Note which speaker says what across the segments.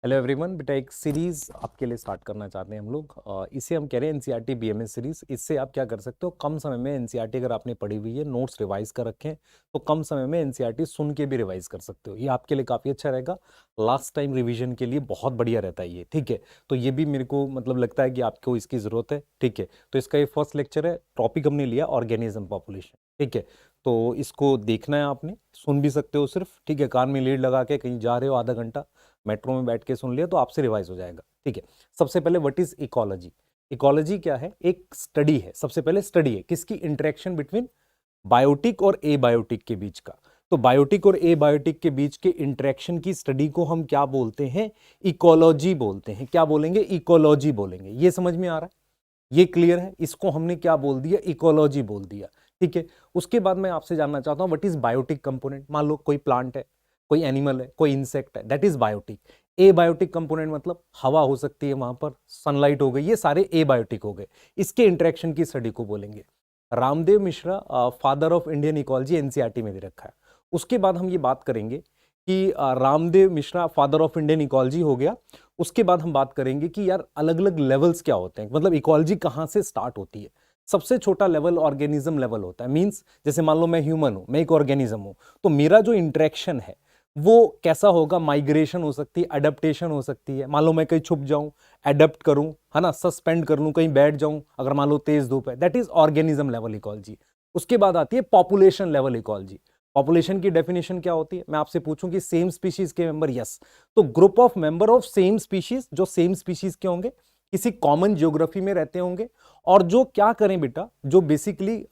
Speaker 1: Hello everyone, बेटा एक series आपके लिए स्टार्ट करना चाहते हैं हम लोग। इसे हम कह रहे हैं एनसीईआरटी बीएमएस सीरीज। इससे आप क्या कर सकते हो, कम समय में एनसीईआरटी अगर आपने पढ़ी हुई है, नोट्स रिवाइज कर रखे हैं, तो कम समय में एनसीईआरटी सुन के भी रिवाइज कर सकते हो। ये आपके लिए काफ़ी अच्छा रहेगा, लास्ट टाइम रिविजन के लिए बहुत बढ़िया रहता है ये। ठीक है, तो ये भी मेरे को मतलब लगता है कि आपको इसकी ज़रूरत है। ठीक है, तो इसका ये फर्स्ट लेक्चर है, टॉपिक हमने लिया ऑर्गेनिज्म पॉपुलेशन। ठीक है, तो इसको देखना है आपने, सुन भी सकते हो सिर्फ। ठीक है, कान में लीड लगा के कहीं जा रहे हो, आधा घंटा मेट्रो में बैठ के सुन लिया तो आपसे रिवाइज हो जाएगा। ठीक है, सबसे पहले व्हाट इज इकोलॉजी। इकोलॉजी क्या है? एक स्टडी है, सबसे पहले स्टडी है किसकी? इंटरेक्शन बिटवीन बायोटिक और एबायोटिक के बीच का। तो बायोटिक और एबायोटिक के बीच के इंटरेक्शन की स्टडी को हम क्या बोलते हैं? इकोलॉजी बोलते हैं। क्या बोलेंगे? इकोलॉजी बोलेंगे। ये समझ में आ रहा है? ये क्लियर है? इसको हमने क्या बोल दिया? इकोलॉजी बोल दिया। ठीक है, उसके बाद मैं आपसे जानना चाहता हूं व्हाट इज बायोटिक कंपोनेंट। मान लो कोई प्लांट है, कोई एनिमल है, कोई इंसेक्ट है, that is biotic. Abiotic component मतलब हवा हो सकती है वहां पर, सनलाइट हो गई, ये सारे एबायोटिक हो गए। इसके इंटरेक्शन की स्टडी को बोलेंगे। Ramdev Mishra, father of Indian ecology, NCERT में दे रखा है। उसके बाद हम ये बात करेंगे कि Ramdev Mishra father of Indian ecology हो गया। उसके बाद हम बात करेंगे कि यार अलग अलग लेवल्स क्या होते हैं, मतलब इकोलॉजी कहाँ से स्टार्ट होती है। सबसे छोटा लेवल ऑर्गेनिज्म लेवल होता है। मींस जैसे मान लो मैं ह्यूमन हूं, मैं एक ऑर्गेनिज्म हूं, तो मेरा जो इंटरेक्शन है वो कैसा होगा? माइग्रेशन हो सकती है, अडेप्टेशन हो सकती है। मान लो मैं कहीं छुप जाऊं, अडेप्ट करूं, है ना, सस्पेंड कर लूं, कहीं बैठ जाऊं अगर मान लो तेज धूप है, that is organism level ecology. उसके बाद आती है पॉपुलेशन लेवल इकोलॉजी। पॉपुलेशन की डेफिनेशन क्या होती है? मैं आपसे पूछूं कि सेम स्पीशीज के मेंबर, यस, तो group of member of same species, जो सेम स्पीशीज के होंगे, किसी कॉमन ज्योग्राफी में रहते होंगे, और जो क्या करें बेटा, जो बेसिकली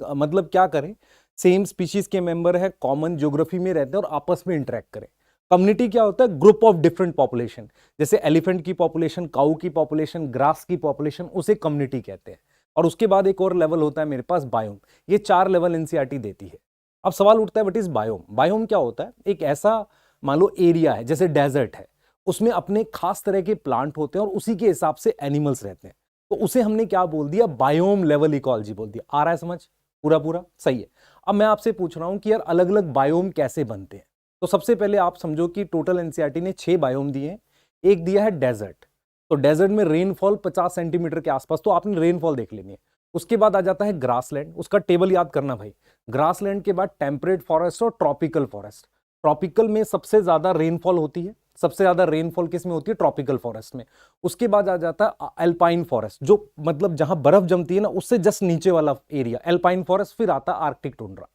Speaker 1: मतलब क्या करें, सेम स्पीशीज के मेंबर है, कॉमन ज्योग्राफी में रहते हैं और आपस में इंटरेक्ट करें। कम्युनिटी क्या होता है? Group of different population. जैसे एलिफेंट की पॉपुलेशन, काऊ की पॉपुलेशन, ग्रास की पॉपुलेशन, उसे कम्युनिटी कहते हैं। और उसके बाद एक और लेवल होता है मेरे पास, बायोम। ये 4 लेवल एनसीईआरटी देती है। अब सवाल उठता है व्हाट इज बायोम। बायोम क्या होता है? एक ऐसा मान लो एरिया है, जैसे डेजर्ट है, उसमें अपने खास तरह के प्लांट होते हैं और उसी के हिसाब से एनिमल्स रहते हैं, तो उसे हमने क्या बोल दिया? बायोम लेवल इकोलॉजी बोल दिया। आ रहा है समझ? पूरा पूरा सही है। अब मैं आपसे पूछ रहा हूं कि यार अलग अलग बायोम कैसे बनते हैं। तो सबसे पहले आप समझो कि टोटल एनसीईआरटी ने 6 बायोम दिए हैं। एक दिया है डेजर्ट, तो डेजर्ट में रेनफॉल 50 सेंटीमीटर के आसपास, तो आपने रेनफॉल देख लेनी है। उसके बाद आ जाता है ग्रासलैंड, उसका टेबल याद करना भाई। ग्रासलैंड के बाद टेम्परेट फॉरेस्ट और ट्रॉपिकल फॉरेस्ट। ट्रॉपिकल में सबसे ज्यादा रेनफॉल होती है, सबसे ज्यादा रेनफॉल किस में होती है? ट्रॉपिकल फॉरेस्ट में। उसके बाद आ जाता है अल्पाइन फॉरेस्ट, जो मतलब जहां बर्फ जमती है ना, उससे जस्ट नीचे वाला एरिया अल्पाइन फॉरेस्ट। फिर आता है आर्कटिक टुंड्रा।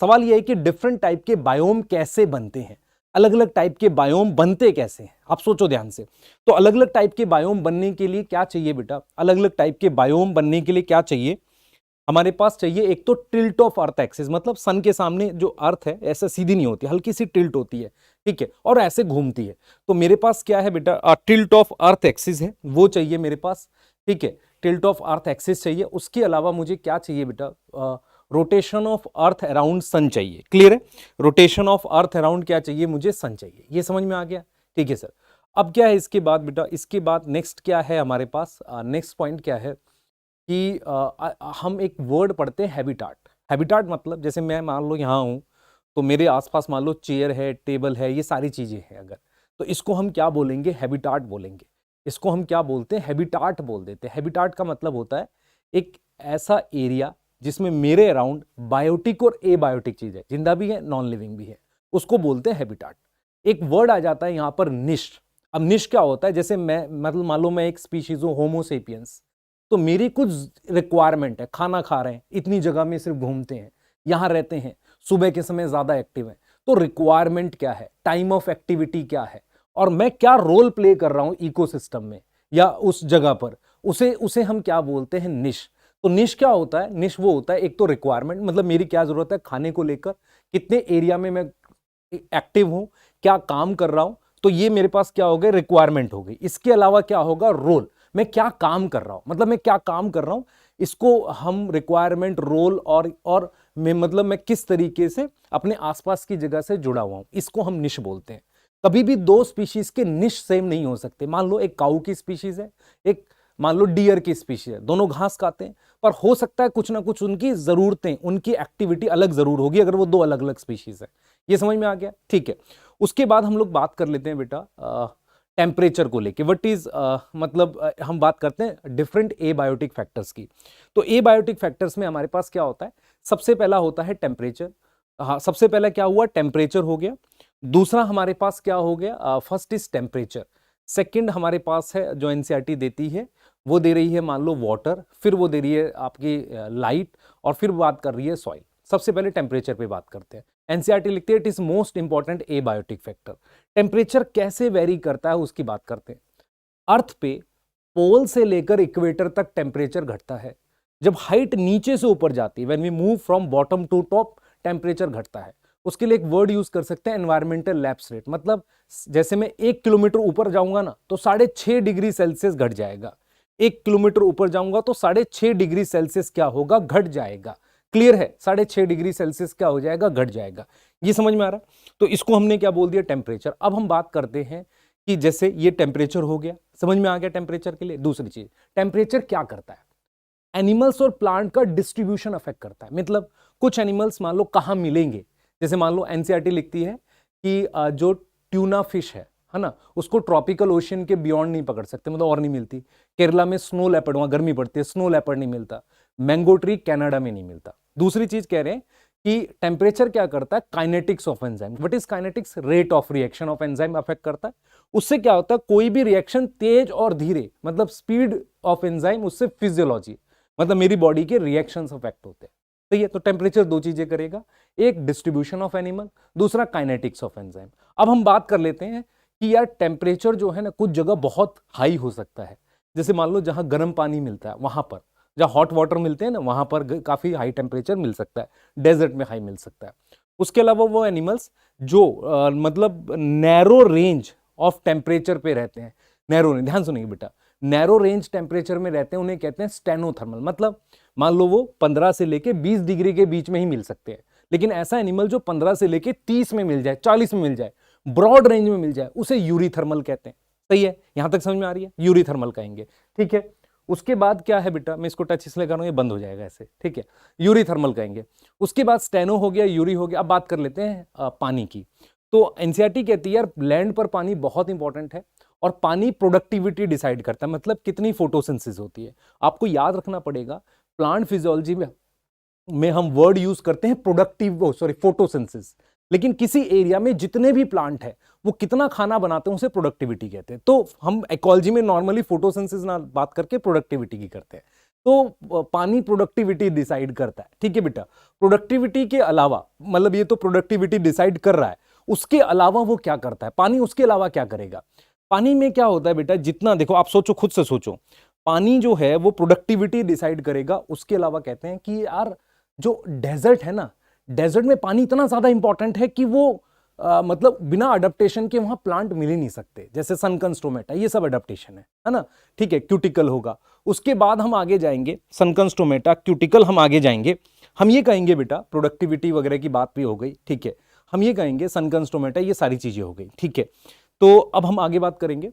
Speaker 1: सवाल यह है कि डिफरेंट टाइप के बायोम कैसे बनते हैं, अलग अलग टाइप के बायोम बनते कैसे हैं, आप सोचो ध्यान से। तो अलग अलग टाइप के बायोम बनने के लिए क्या चाहिए बेटा? अलग अलग टाइप के बायोम बनने के लिए क्या चाहिए हमारे पास? चाहिए एक तो टिल्ट ऑफ अर्थ एक्सिस, मतलब सन के सामने जो अर्थ है ऐसे सीधी नहीं होती, हल्की सी टिल्ट होती है। ठीक है, और ऐसे घूमती है। तो मेरे पास क्या है बेटा? टिल्ट ऑफ अर्थ एक्सिस है, वो चाहिए मेरे पास। ठीक है, टिल्ट ऑफ अर्थ एक्सिस चाहिए। उसके अलावा मुझे क्या चाहिए बेटा? Rotation of earth around sun चाहिए। क्लियर है? रोटेशन ऑफ अर्थ अराउंड क्या चाहिए मुझे? सन चाहिए। ये समझ में आ गया? ठीक है सर। अब क्या है इसके बाद बेटा? इसके बाद नेक्स्ट क्या है हमारे पास? नेक्स्ट पॉइंट क्या है कि हम एक वर्ड पढ़ते हैं हैबिटाट। हैबिटाट मतलब जैसे मैं मान लो यहाँ हूँ, तो मेरे आसपास मान लो चेयर है, टेबल है, ये सारी चीज़ें हैं अगर, तो इसको हम क्या बोलेंगे? हैबिटाट बोलेंगे। इसको हम क्या बोलते हैं? हैबिटाट बोल देते हैं। हैबिटाट का मतलब होता है एक ऐसा एरिया जिसमें मेरे अराउंड बायोटिक और एबायोटिक चीज़ है, जिंदा भी है, नॉन लिविंग भी है, उसको बोलते हैं हैबिटाट। एक वर्ड आ जाता है यहाँ पर, निश। अब निश क्या होता है? जैसे मैं मतलब मान लो मैं एक स्पीशीज हूँ, होमोसेपियंस, तो मेरी कुछ रिक्वायरमेंट है, खाना खा रहे हैं, इतनी जगह में सिर्फ घूमते हैं, यहां रहते हैं, सुबह के समय ज्यादा एक्टिव है, तो रिक्वायरमेंट क्या है, टाइम ऑफ एक्टिविटी क्या है, और मैं क्या रोल प्ले कर रहा हूं इकोसिस्टम में या उस जगह पर, उसे उसे हम क्या बोलते हैं? निश। तो निश क्या होता है? निश वो होता है एक तो रिक्वायरमेंट, मतलब मेरी क्या जरूरत है खाने को लेकर, कितने एरिया में मैं एक्टिव हूं, क्या काम कर रहा हूं, तो ये मेरे पास क्या हो गए? रिक्वायरमेंट हो गई। इसके अलावा क्या होगा? रोल, मैं क्या काम कर रहा हूं, मतलब मैं क्या काम कर रहा हूं, इसको हम रिक्वायरमेंट, रोल और मैं मतलब मैं किस तरीके से अपने आसपास की जगह से जुड़ा हुआ हूं, इसको हम निश बोलते हैं। कभी भी दो स्पीशीज के निश सेम नहीं हो सकते। मान लो एक काऊ की स्पीशीज है, एक मान लो डियर की स्पीशीज है, दोनों घास खाते हैं, पर हो सकता है कुछ ना कुछ उनकी जरूरतें, उनकी एक्टिविटी अलग जरूर होगी अगर वो दो अलग अलग स्पीशीज है। ये समझ में आ गया? ठीक है। उसके बाद हम लोग बात कर लेते हैं बेटा टेम्परेचर को लेके। व्हाट इज मतलब हम बात करते हैं डिफरेंट एबायोटिक फैक्टर्स की। तो एबायोटिक फैक्टर्स में हमारे पास क्या होता है, सबसे पहला होता है टेम्परेचर। हाँ, सबसे पहला क्या हुआ, टेम्परेचर हो गया। दूसरा हमारे पास क्या हो गया, फर्स्ट इज टेम्परेचर। सेकंड हमारे पास है जो एनसीईआरटी देती है, वो दे रही है मान लो वाटर, फिर वो दे रही है आपकी लाइट, और फिर बात कर रही है सॉइल। सबसे पहले टेम्परेचर पे बात करते हैं। एनसीईआरटी लिखती है it is most important abiotic factor. Temperature कैसे वेरी करता है उसकी बात करते हैं। अर्थ पे पोल से लेकर इक्वेटर तक टेम्परेचर घटता है। जब हाइट नीचे से ऊपर जाती है, when we move from bottom to top, temperature घटता है। उसके लिए एक वर्ड यूज कर सकते हैं, एनवायरमेंटल लैप्स रेट। मतलब जैसे मैं 1 किलोमीटर ऊपर जाऊंगा ना तो 6.5 डिग्री सेल्सियस घट जाएगा। 1 किलोमीटर ऊपर जाऊंगा तो 6.5 डिग्री सेल्सियस क्या होगा, घट जाएगा। क्लियर है, 6.5 डिग्री सेल्सियस क्या हो जाएगा, घट जाएगा। ये समझ में आ रहा है। तो इसको हमने क्या बोल दिया, टेम्परेचर। अब हम बात करते हैं कि जैसे ये टेम्परेचर हो गया, समझ में आ गया टेम्परेचर के लिए। दूसरी चीज, टेम्परेचर क्या करता है, एनिमल्स और प्लांट का डिस्ट्रीब्यूशन अफेक्ट करता है। मतलब कुछ एनिमल्स मान लो कहां मिलेंगे, जैसे मान लो एनसीईआरटी लिखती है कि जो ट्यूना फिश है ना, उसको ट्रॉपिकल ओशियन के बियॉन्ड नहीं पकड़ सकते, मतलब और नहीं मिलती। केरला में स्नो लेपर्ड, वहां गर्मी पड़ती है, स्नो लेपर्ड नहीं मिलता। मैंगो ट्री कनाडा में नहीं मिलता। दूसरी चीज कह रहे हैं कि टेम्परेचर क्या करता है, kinetics of enzyme. What is kinetics, rate of reaction of enzyme affect करता है। उससे क्या होता है, कोई भी रिएक्शन तेज और धीरे, मतलब स्पीड ऑफ एंजाइम, उससे फिजियोलॉजी, मतलब मेरी बॉडी के रिएक्शंस अफेक्ट होते हैं। सही है। तो टेम्परेचर दो चीजें करेगा, एक डिस्ट्रीब्यूशन ऑफ एनिमल, दूसरा काइनेटिक्स ऑफ एंजाइम। अब हम बात कर लेते हैं कि यार टेम्परेचर जो है ना, कुछ जगह बहुत हाई हो सकता है। जैसे मान लो जहां गर्म पानी मिलता है वहां पर, जहां हॉट वाटर मिलते हैं ना, वहां पर काफी हाई टेम्परेचर मिल सकता है। डेजर्ट में हाई मिल सकता है। उसके अलावा वो एनिमल्स जो मतलब नैरो रेंज ऑफ टेम्परेचर पे रहते हैं। नैरो रेंज, ध्यान सुनिए बेटा, नैरो रेंज टेम्परेचर में रहते हैं, उन्हें कहते हैं स्टेनोथर्मल। मतलब मान लो वो 15 से लेके 20 डिग्री के बीच में ही मिल सकते हैं। लेकिन ऐसा एनिमल जो 15 से लेके 30 में मिल जाए, 40 में मिल जाए, ब्रॉड रेंज में मिल जाए, उसे यूरीथर्मल कहते हैं। सही है, यहां तक समझ में आ रही है, यूरीथर्मल कहेंगे। ठीक है। उसके बाद क्या है बेटा, मैं इसको टच इसलिए कर रहा हूं, ये बंद हो जाएगा ऐसे। ठीक है, यूरीथर्मल कहेंगे। उसके बाद स्टेनो हो गया, यूरी हो गया। अब बात कर लेते हैं पानी की। तो एनसीईआरटी कहती है यार लैंड पर पानी बहुत इंपॉर्टेंट है, और पानी प्रोडक्टिविटी डिसाइड करता है, मतलब कितनी फोटोसिंथेसिस होती है। आपको याद रखना पड़ेगा, प्लांट फिजियोलॉजी में हम वर्ड यूज करते हैं प्रोडक्टिव, सॉरी फोटोसिंथेसिस, लेकिन किसी एरिया में जितने भी प्लांट है वो कितना खाना बनाते हैं उसे प्रोडक्टिविटी कहते हैं। तो हम इकोलॉजी में नॉर्मली फोटोसिंथेसिस ना बात करके प्रोडक्टिविटी की करते हैं। तो पानी प्रोडक्टिविटी डिसाइड करता है। ठीक है बेटा। प्रोडक्टिविटी के अलावा, मतलब ये तो प्रोडक्टिविटी डिसाइड कर रहा है, उसके अलावा वो क्या करता है, पानी उसके अलावा क्या करेगा। पानी में क्या होता है बेटा, जितना देखो आप सोचो, खुद से सोचो, पानी जो है वो प्रोडक्टिविटी डिसाइड करेगा। उसके अलावा कहते हैं कि यार जो डेजर्ट है ना, डेजर्ट में पानी इतना ज्यादा इंपॉर्टेंट है कि वो मतलब बिना अडेप्टेशन के वहां प्लांट मिल ही नहीं सकते। जैसे सनकन स्टोमेटा, ये सब अडेप्टेशन है ना। ठीक है, क्यूटिकल होगा। उसके बाद हम आगे जाएंगे, सनकन स्टोमेटा, क्यूटिकल, हम आगे जाएंगे। हम ये कहेंगे बेटा, प्रोडक्टिविटी वगैरह की बात भी हो गई। ठीक है, हम ये कहेंगे सनकन स्टोमेटा, ये सारी चीजें हो गई। ठीक है। तो अब हम आगे बात करेंगे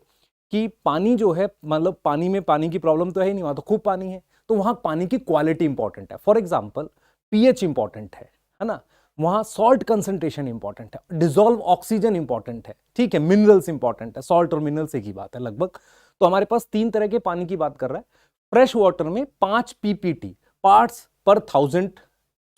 Speaker 1: कि पानी जो है, मतलब पानी में पानी की प्रॉब्लम तो है ही नहीं, वहां तो खूब पानी है, तो वहां पानी की क्वालिटी इंपॉर्टेंट है। फॉर एग्जाम्पल पीएच इंपॉर्टेंट है ना, वहां सॉल्ट कंसंट्रेशन इंपॉर्टेंट है, डिसॉल्व ऑक्सीजन इंपॉर्टेंट है। ठीक है, मिनरल्स इंपॉर्टेंट है, सॉल्ट और मिनरल्स एक ही बात है लगभग। तो हमारे पास 3 तरह के पानी की बात कर रहा है। फ्रेश वाटर में 5 पीपीटी, पार्ट्स पर 1000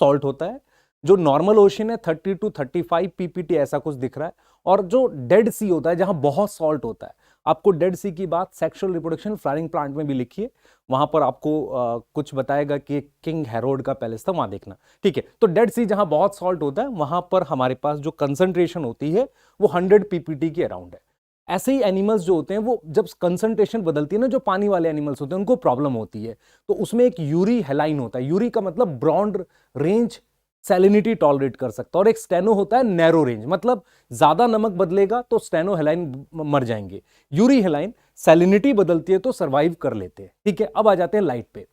Speaker 1: सॉल्ट होता है। जो नॉर्मल ओशन है 30 टू 35 पीपीटी, ऐसा कुछ दिख रहा है। और जो डेड सी होता है, जहां बहुत सॉल्ट होता है, आपको डेड सी की बात सेक्सुअल रिप्रोडक्शन फ्लावरिंग प्लांट में भी लिखिए, वहां पर आपको कुछ बताएगा कि किंग हेरोड का पैलेस था, वहां देखना। ठीक है। तो डेड सी जहां बहुत सॉल्ट होता है, वहां पर हमारे पास जो कंसंट्रेशन होती है वो 100 पीपीटी के अराउंड है। ऐसे ही एनिमल्स जो होते हैं, वो जब कंसंट्रेशन बदलती है ना, जो पानी वाले एनिमल्स होते हैं उनको प्रॉब्लम होती है। तो उसमें एक यूरी हेलाइन होता है। यूरी का मतलब ब्रॉड रेंज सैलिनिटी टॉलरेट कर सकता है, और एक स्टेनो होता है नैरो रेंज, मतलब ज्यादा नमक बदलेगा तो स्टेनो हेलाइन मर जाएंगे। यूरी हेलाइन सैलिनिटी बदलती है तो सर्वाइव कर लेते हैं। ठीक है। अब आ जाते हैं लाइट पे।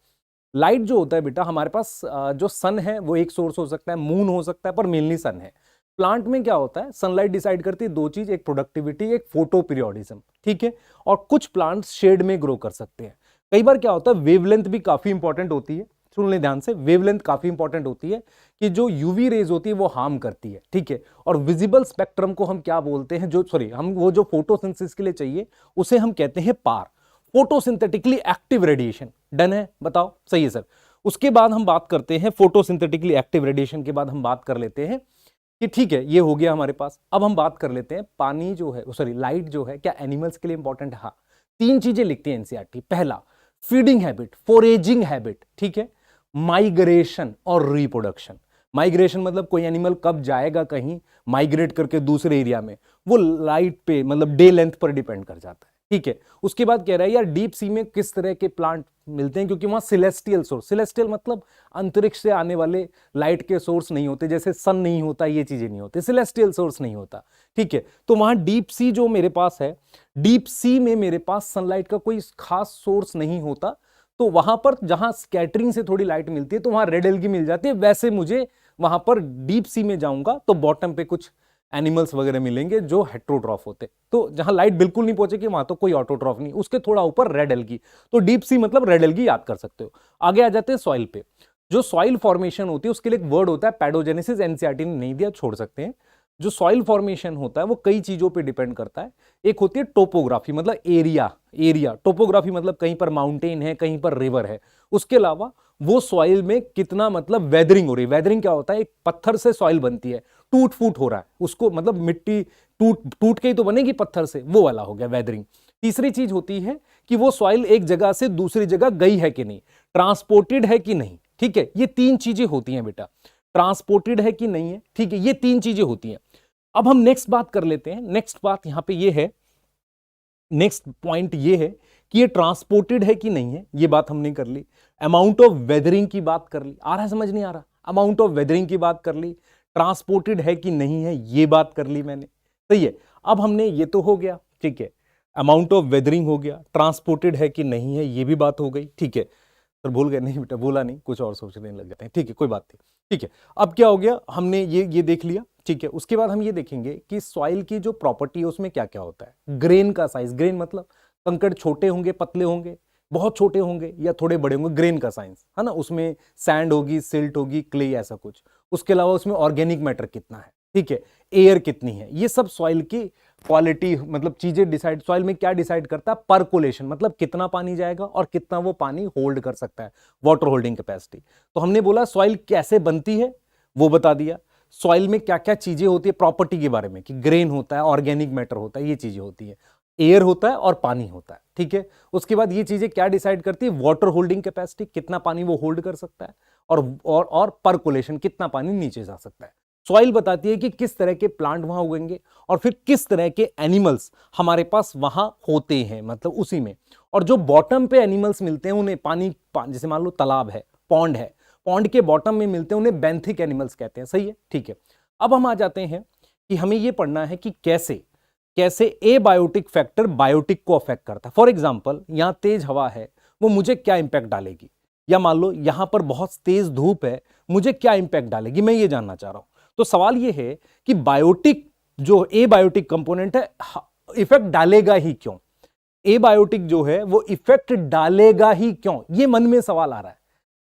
Speaker 1: लाइट जो होता है बेटा, हमारे पास जो सन है वो एक सोर्स हो सकता है, मून हो सकता है, पर मेनली सन है। प्लांट में क्या होता है, सनलाइट डिसाइड करती है 2 चीज, एक प्रोडक्टिविटी, एक फोटो पीरियोडिज्म। ठीक है। और कुछ प्लांट्स शेड में ग्रो कर सकते हैं। कई बार क्या होता है, वेवलेंथ भी काफी इंपॉर्टेंट होती है। सुन लें ध्यान से, वेवलेंथ काफी इंपॉर्टेंट होती है कि जो यूवी रेज होती है वो हार्म करती है, ठीक है। और विजिबल स्पेक्ट्रम को हम क्या बोलते हैं, जो सॉरी हम वो जो फोटोसिंथेसिस के लिए चाहिए उसे हम कहते हैं पार, फोटोसिंथेटिकली एक्टिव रेडिएशन। डन है, बताओ सही है सर। उसके बाद हम बात करते हैं फोटोसिंथेटिकली एक्टिव रेडिएशन के बाद हम बात कर लेते हैं कि ठीक है ये हो गया हमारे पास। अब हम बात कर लेते हैं पानी जो है, सॉरी लाइट जो है क्या एनिमल्स के लिए इंपॉर्टेंट है? हाँ, 3 चीजें लिखती है एनसीईआरटी। पहला फीडिंग हैबिट, फोरेजिंग हैबिट, ठीक है, माइग्रेशन और रिप्रोडक्शन। माइग्रेशन मतलब कोई एनिमल कब जाएगा कहीं माइग्रेट करके दूसरे एरिया में, वो लाइट पे मतलब डे लेंथ पर डिपेंड कर जाता है, ठीक है। उसके बाद कह रहा है यार डीप सी में किस तरह के प्लांट मिलते हैं, क्योंकि वहां सिलेस्टियल सोर्स, सिलेस्टियल मतलब अंतरिक्ष से आने वाले लाइट के सोर्स नहीं होते, जैसे सन नहीं होता, ये चीजें नहीं होती, सिलेस्टियल सोर्स नहीं होता, ठीक है। तो वहां डीप सी जो मेरे पास है, डीप सी में मेरे पास सनलाइट का कोई खास सोर्स नहीं होता, तो वहां पर जहां स्कैटरिंग से थोड़ी लाइट मिलती है तो वहां रेड एल्गी मिल जाती है। वैसे मुझे वहां पर डीप सी में जाऊंगा तो बॉटम पे कुछ एनिमल्स वगैरह मिलेंगे जो हेट्रोट्रॉफ होते, तो जहां लाइट बिल्कुल नहीं पहुंचेगी वहां तो कोई ऑटोट्रॉफ नहीं, उसके थोड़ा ऊपर रेड एल्गी, तो डीप सी मतलब रेड एल्गी याद कर सकते हो। आगे आ जाते हैं सॉइल पे। जो सॉइल फॉर्मेशन होती है उसके लिए एक वर्ड होता है पैडोजेनेसिस, एनसीईआरटी ने नहीं दिया, छोड़ सकते हैं। जो सॉइल फॉर्मेशन होता है वो कई चीजों पे डिपेंड करता है। एक होती है टोपोग्राफी मतलब एरिया, टोपोग्राफी मतलब कहीं पर माउंटेन है, कहीं पर रिवर है। उसके अलावा वो सॉइल में कितना मतलब वेदरिंग हो रही है। वेदरिंग क्या होता है, एक पत्थर से सॉइल बनती है, टूट फूट हो रहा है उसको, मतलब मिट्टी टूट के ही तो बनेगी पत्थर से, वो वाला हो गया वेदरिंग। तीसरी चीज होती है कि वो सॉइल एक जगह से दूसरी जगह गई है कि नहीं, ट्रांसपोर्टेड है कि नहीं, ठीक है। ये 3 चीजें होती हैं बेटा, ट्रांसपोर्टेड है कि नहीं है, ठीक है, ये 3 चीजें होती हैं। अब हम नेक्स्ट बात कर लेते हैं। नेक्स्ट बात यहां पे ये है, नेक्स्ट पॉइंट ये है कि ये ट्रांसपोर्टेड है कि नहीं है, ये बात हमने कर ली। अमाउंट ऑफ वेदरिंग की बात कर ली, आ रहा है समझ नहीं आ रहा, अमाउंट ऑफ वेदरिंग की बात कर ली, ट्रांसपोर्टेड है कि नहीं है ये बात कर ली मैंने, सही है। अब हमने ये तो हो गया, ठीक है, अमाउंट ऑफ वेदरिंग हो गया, ट्रांसपोर्टेड है कि नहीं है ये भी बात हो गई, ठीक है। सर भूल गए, नहीं बेटा भूला नहीं, कुछ और सोचने लग जाते हैं, ठीक है कोई बात नहीं, ठीक है। अब क्या हो गया, हमने ये देख लिया, ठीक है। उसके बाद हम ये देखेंगे कि सॉइल की जो प्रॉपर्टी है उसमें क्या क्या होता है। ग्रेन का साइज, ग्रेन मतलब कंकड़ छोटे होंगे, पतले होंगे, बहुत छोटे होंगे या थोड़े बड़े होंगे, ग्रेन का साइंस है ना। उसमें सैंड होगी, सिल्ट होगी, क्ले, ऐसा कुछ। उसके अलावा उसमें ऑर्गेनिक मैटर कितना है, ठीक है, एयर कितनी है, ये सब सॉइल की क्वालिटी मतलब चीजें डिसाइड, सॉइल में क्या डिसाइड करता है, परकोलेशन मतलब कितना पानी जाएगा और कितना वो पानी होल्ड कर सकता है, वाटर होल्डिंग कैपेसिटी। तो हमने बोला सॉइल कैसे बनती है वो बता दिया, सॉइल में क्या क्या चीजें होती है प्रॉपर्टी के बारे में, कि ग्रेन होता है, ऑर्गेनिक मैटर होता है, ये चीजें होती है, एयर होता है और पानी होता है, ठीक है। उसके बाद ये चीजें क्या डिसाइड करती है, वाटर होल्डिंग कैपेसिटी, कितना पानी वो होल्ड कर सकता है, और परकोलेशन कितना पानी नीचे जा सकता है। सॉइल बताती है कि किस तरह के प्लांट वहां उगेंगे और फिर किस तरह के एनिमल्स हमारे पास वहां होते हैं, मतलब उसी में। और जो बॉटम पे एनिमल्स मिलते हैं उन्हें जैसे मान लो तालाब है, पॉन्ड है, पॉन्ड के बॉटम में मिलते हैं उन्हें बेंथिक एनिमल्स कहते हैं, सही है, ठीक है। अब हम आ जाते हैं कि हमें यह पढ़ना है कि कैसे एबायोटिक फैक्टर बायोटिक को अफेक्ट करता है। फॉर एग्जाम्पल यहां तेज हवा है, वो मुझे क्या इंपैक्ट डालेगी, या मान लो यहां पर बहुत तेज धूप है, मुझे क्या इंपैक्ट डालेगी, मैं ये जानना चाह रहा हूं। तो सवाल यह है कि बायोटिक जो एबायोटिक कंपोनेंट है इफेक्ट डालेगा ही क्यों, एबायोटिक जो है वो इफेक्ट डालेगा ही क्यों, ये मन में सवाल आ रहा है,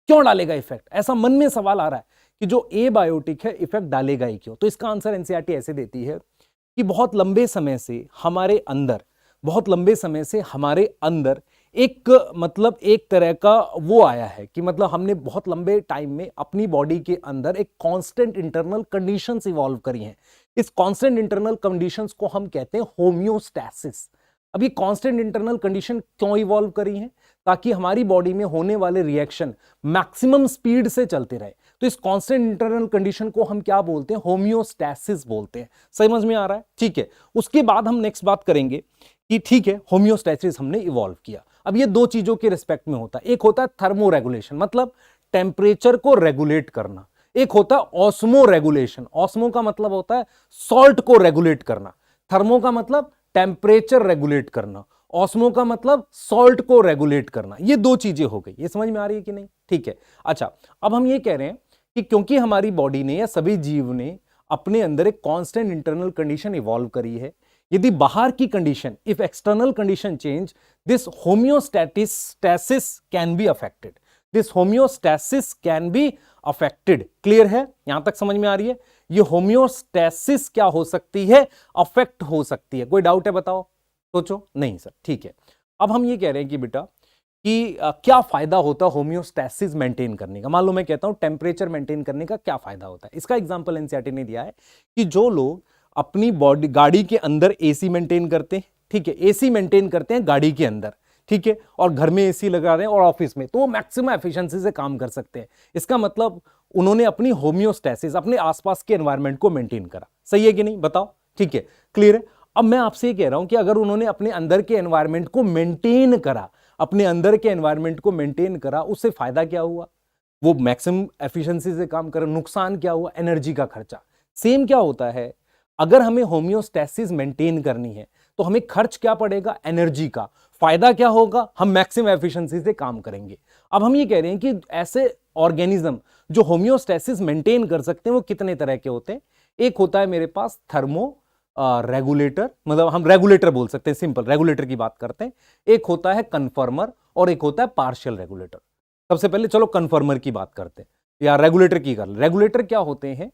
Speaker 1: क्यों डालेगा इफेक्ट, ऐसा मन में सवाल आ रहा है कि जो एबायोटिक है इफेक्ट डालेगा ही क्यों। तो इसका आंसर एनसीईआरटी ऐसे देती है कि बहुत लंबे समय से हमारे अंदर एक मतलब एक तरह का वो आया है कि मतलब हमने बहुत लंबे टाइम में अपनी बॉडी के अंदर एक कांस्टेंट इंटरनल कंडीशंस इवॉल्व करी हैं। इस कांस्टेंट इंटरनल कंडीशंस को हम कहते हैं होम्योस्टैसिस। अब ये कांस्टेंट इंटरनल कंडीशन क्यों इवॉल्व करी हैं, ताकि हमारी बॉडी में होने वाले रिएक्शन मैक्सिमम स्पीड से चलते रहे। तो इस कांस्टेंट इंटरनल कंडीशन को हम क्या बोलते हैं, होम्योस्टैसिस बोलते हैं। समझ में आ रहा है, ठीक है। उसके बाद हम नेक्स्ट बात करेंगे कि ठीक है होम्योस्टैसिस हमने इवॉल्व किया। अब ये 2 चीजों के रिस्पेक्ट में होता है, एक होता है थर्मो रेगुलेशन मतलब टेम्परेचर को रेगुलेट करना, एक होता है ऑस्मो रेगुलेशन, ऑस्मो का मतलब होता है सॉल्ट को रेगुलेट करना, थर्मो का मतलब टेम्परेचर रेगुलेट करना, ऑस्मो का मतलब सॉल्ट को रेगुलेट करना। ये 2 चीजें हो गई, ये समझ में आ रही है कि नहीं, ठीक है। अच्छा अब हम ये कह रहे हैं कि क्योंकि हमारी बॉडी ने या सभी जीव ने अपने अंदर एक कांस्टेंट इंटरनल कंडीशन इवॉल्व करी है, यदि बाहर की condition, if external condition change, this homeostasis can be affected. This homeostasis can be affected. Clear है, यहां तक समझ में आ रही है? ये होम्योस्टैसिस क्या हो सकती है? अफेक्ट हो सकती है। कोई डाउट है बताओ, सोचो। नहीं सर, ठीक है। अब हम ये कह रहे हैं कि बेटा कि क्या फायदा होता है होम्योस्टैसिस मेंटेन करने का। मान लो मैं कहता हूं टेम्परेचर मेंटेन करने का क्या फायदा होता है। इसका एग्जांपल एनसीईआरटी ने दिया है कि जो लोग अपनी बॉडी गाड़ी के अंदर एसी मेंटेन करते हैं, ठीक है, एसी मेंटेन करते हैं गाड़ी के अंदर, ठीक है, और घर में एसी लगा रहे हैं और ऑफिस में, तो वो मैक्सिमम एफिशिएंसी से काम कर सकते हैं। इसका मतलब उन्होंने अपनी होम्योस्टैसिस, अपने आसपास के एनवायरमेंट को मेंटेन करा। सही है कि नहीं, बताओ? ठीक है, क्लियर है। अब मैं आपसे ये कह रहा हूं कि अगर उन्होंने अपने अंदर के एनवायरमेंट को मेंटेन करा, अपने अंदर के एनवायरमेंट को मेंटेन करा, उससे फायदा क्या हुआ? वो मैक्सिमम एफिशिएंसी से काम कर। नुकसान क्या हुआ? एनर्जी का खर्चा। सेम क्या होता है, अगर हमें होम्योस्टैसिस मेंटेन करनी है तो हमें खर्च क्या पड़ेगा? एनर्जी का। फायदा क्या होगा? हम मैक्सिमम एफिशिएंसी से काम करेंगे। अब हम ये कह रहे हैं कि ऐसे ऑर्गेनिज्म जो होम्योस्टैसिस मेंटेन कर सकते हैं वो कितने तरह के होते हैं? एक होता है मेरे पास थर्मो रेगुलेटर, मतलब हम रेगुलेटर बोल सकते हैं, सिंपल रेगुलेटर की बात करते हैं। एक होता है कन्फर्मर और एक होता है पार्शियल रेगुलेटर। सबसे पहले चलो कन्फर्मर की बात करते हैं या रेगुलेटर की कर। रेगुलेटर क्या होते हैं?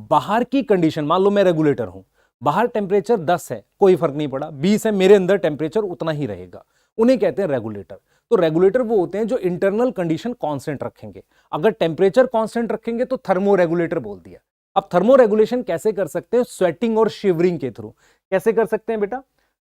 Speaker 1: बाहर की कंडीशन, मान लो मैं रेगुलेटर हूं, बाहर टेम्परेचर 10 है, कोई फर्क नहीं पड़ा, 20 है, मेरे अंदर टेम्परेचर उतना ही रहेगा, उन्हें कहते हैं रेगुलेटर। तो रेगुलेटर वो होते हैं जो इंटरनल कंडीशन कांस्टेंट रखेंगे। अगर टेम्परेचर कांस्टेंट रखेंगे तो थर्मो रेगुलेटर बोल दिया। अब थर्मो रेगुलेशन कैसे कर सकते हैं? स्वेटिंग और शिवरिंग के थ्रू। कैसे कर सकते हैं बेटा?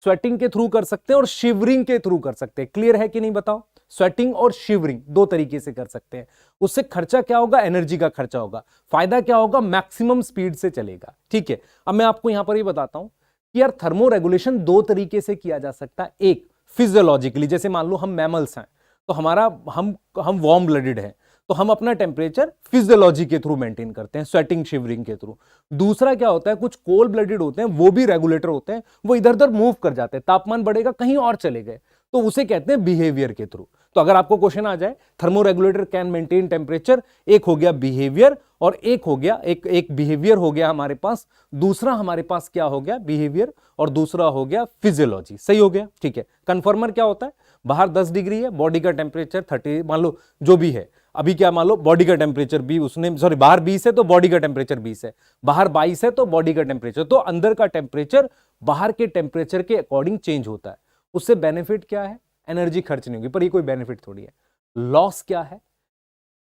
Speaker 1: स्वेटिंग के थ्रू कर सकते हैं और शिवरिंग के थ्रू कर सकते हैं। क्लियर है कि नहीं बताओ? स्वेटिंग और शिवरिंग दो तरीके से कर सकते हैं। उससे खर्चा क्या होगा? एनर्जी का खर्चा होगा। फायदा क्या होगा? मैक्सिमम स्पीड से चलेगा। ठीक है, अब मैं आपको यहां पर ये बताता हूं कि यार थर्मो रेगुलेशन दो तरीके से किया जा सकता है। एक फिजियोलॉजिकली, जैसे मान लो हम मैमल्स हैं तो हमारा हम वार्म ब्लडेड हैं, तो हम अपना टेम्परेचर फिजियोलॉजी के थ्रू मेंटेन करते हैं, स्वेटिंग शिवरिंग के थ्रू। दूसरा क्या होता है, कुछ कोल्ड ब्लडेड होते हैं, वो भी रेगुलेटर होते हैं, वो इधर उधर मूव कर जाते हैं, तापमान बढ़ेगा कहीं और चले गए, तो उसे कहते हैं बिहेवियर के थ्रू। तो अगर आपको क्वेश्चन आ जाए thermo regulator can maintain temperature, एक हो गया बिहेवियर और एक हो गया एक बिहेवियर हो गया हमारे पास, दूसरा हमारे पास क्या हो गया? बिहेवियर, और दूसरा हो गया फिजियोलॉजी। सही हो गया, ठीक है। कन्फर्मर क्या होता है? बाहर 10 डिग्री है, बॉडी का टेम्परेचर 30, मान लो जो भी है, अभी क्या मान लो बॉडी का टेम्परेचर भी उसने, सॉरी बाहर 20 है तो बॉडी का टेम्परेचर 20 है, बाहर 22 है तो बॉडी का टेम्परेचर, तो अंदर का टेम्परेचर बाहर के टेम्परेचर के अकॉर्डिंग चेंज होता है। उससे बेनिफिट क्या है? एनर्जी खर्च नहीं होगी, पर ये कोई बेनिफिट थोड़ी है। लॉस क्या है?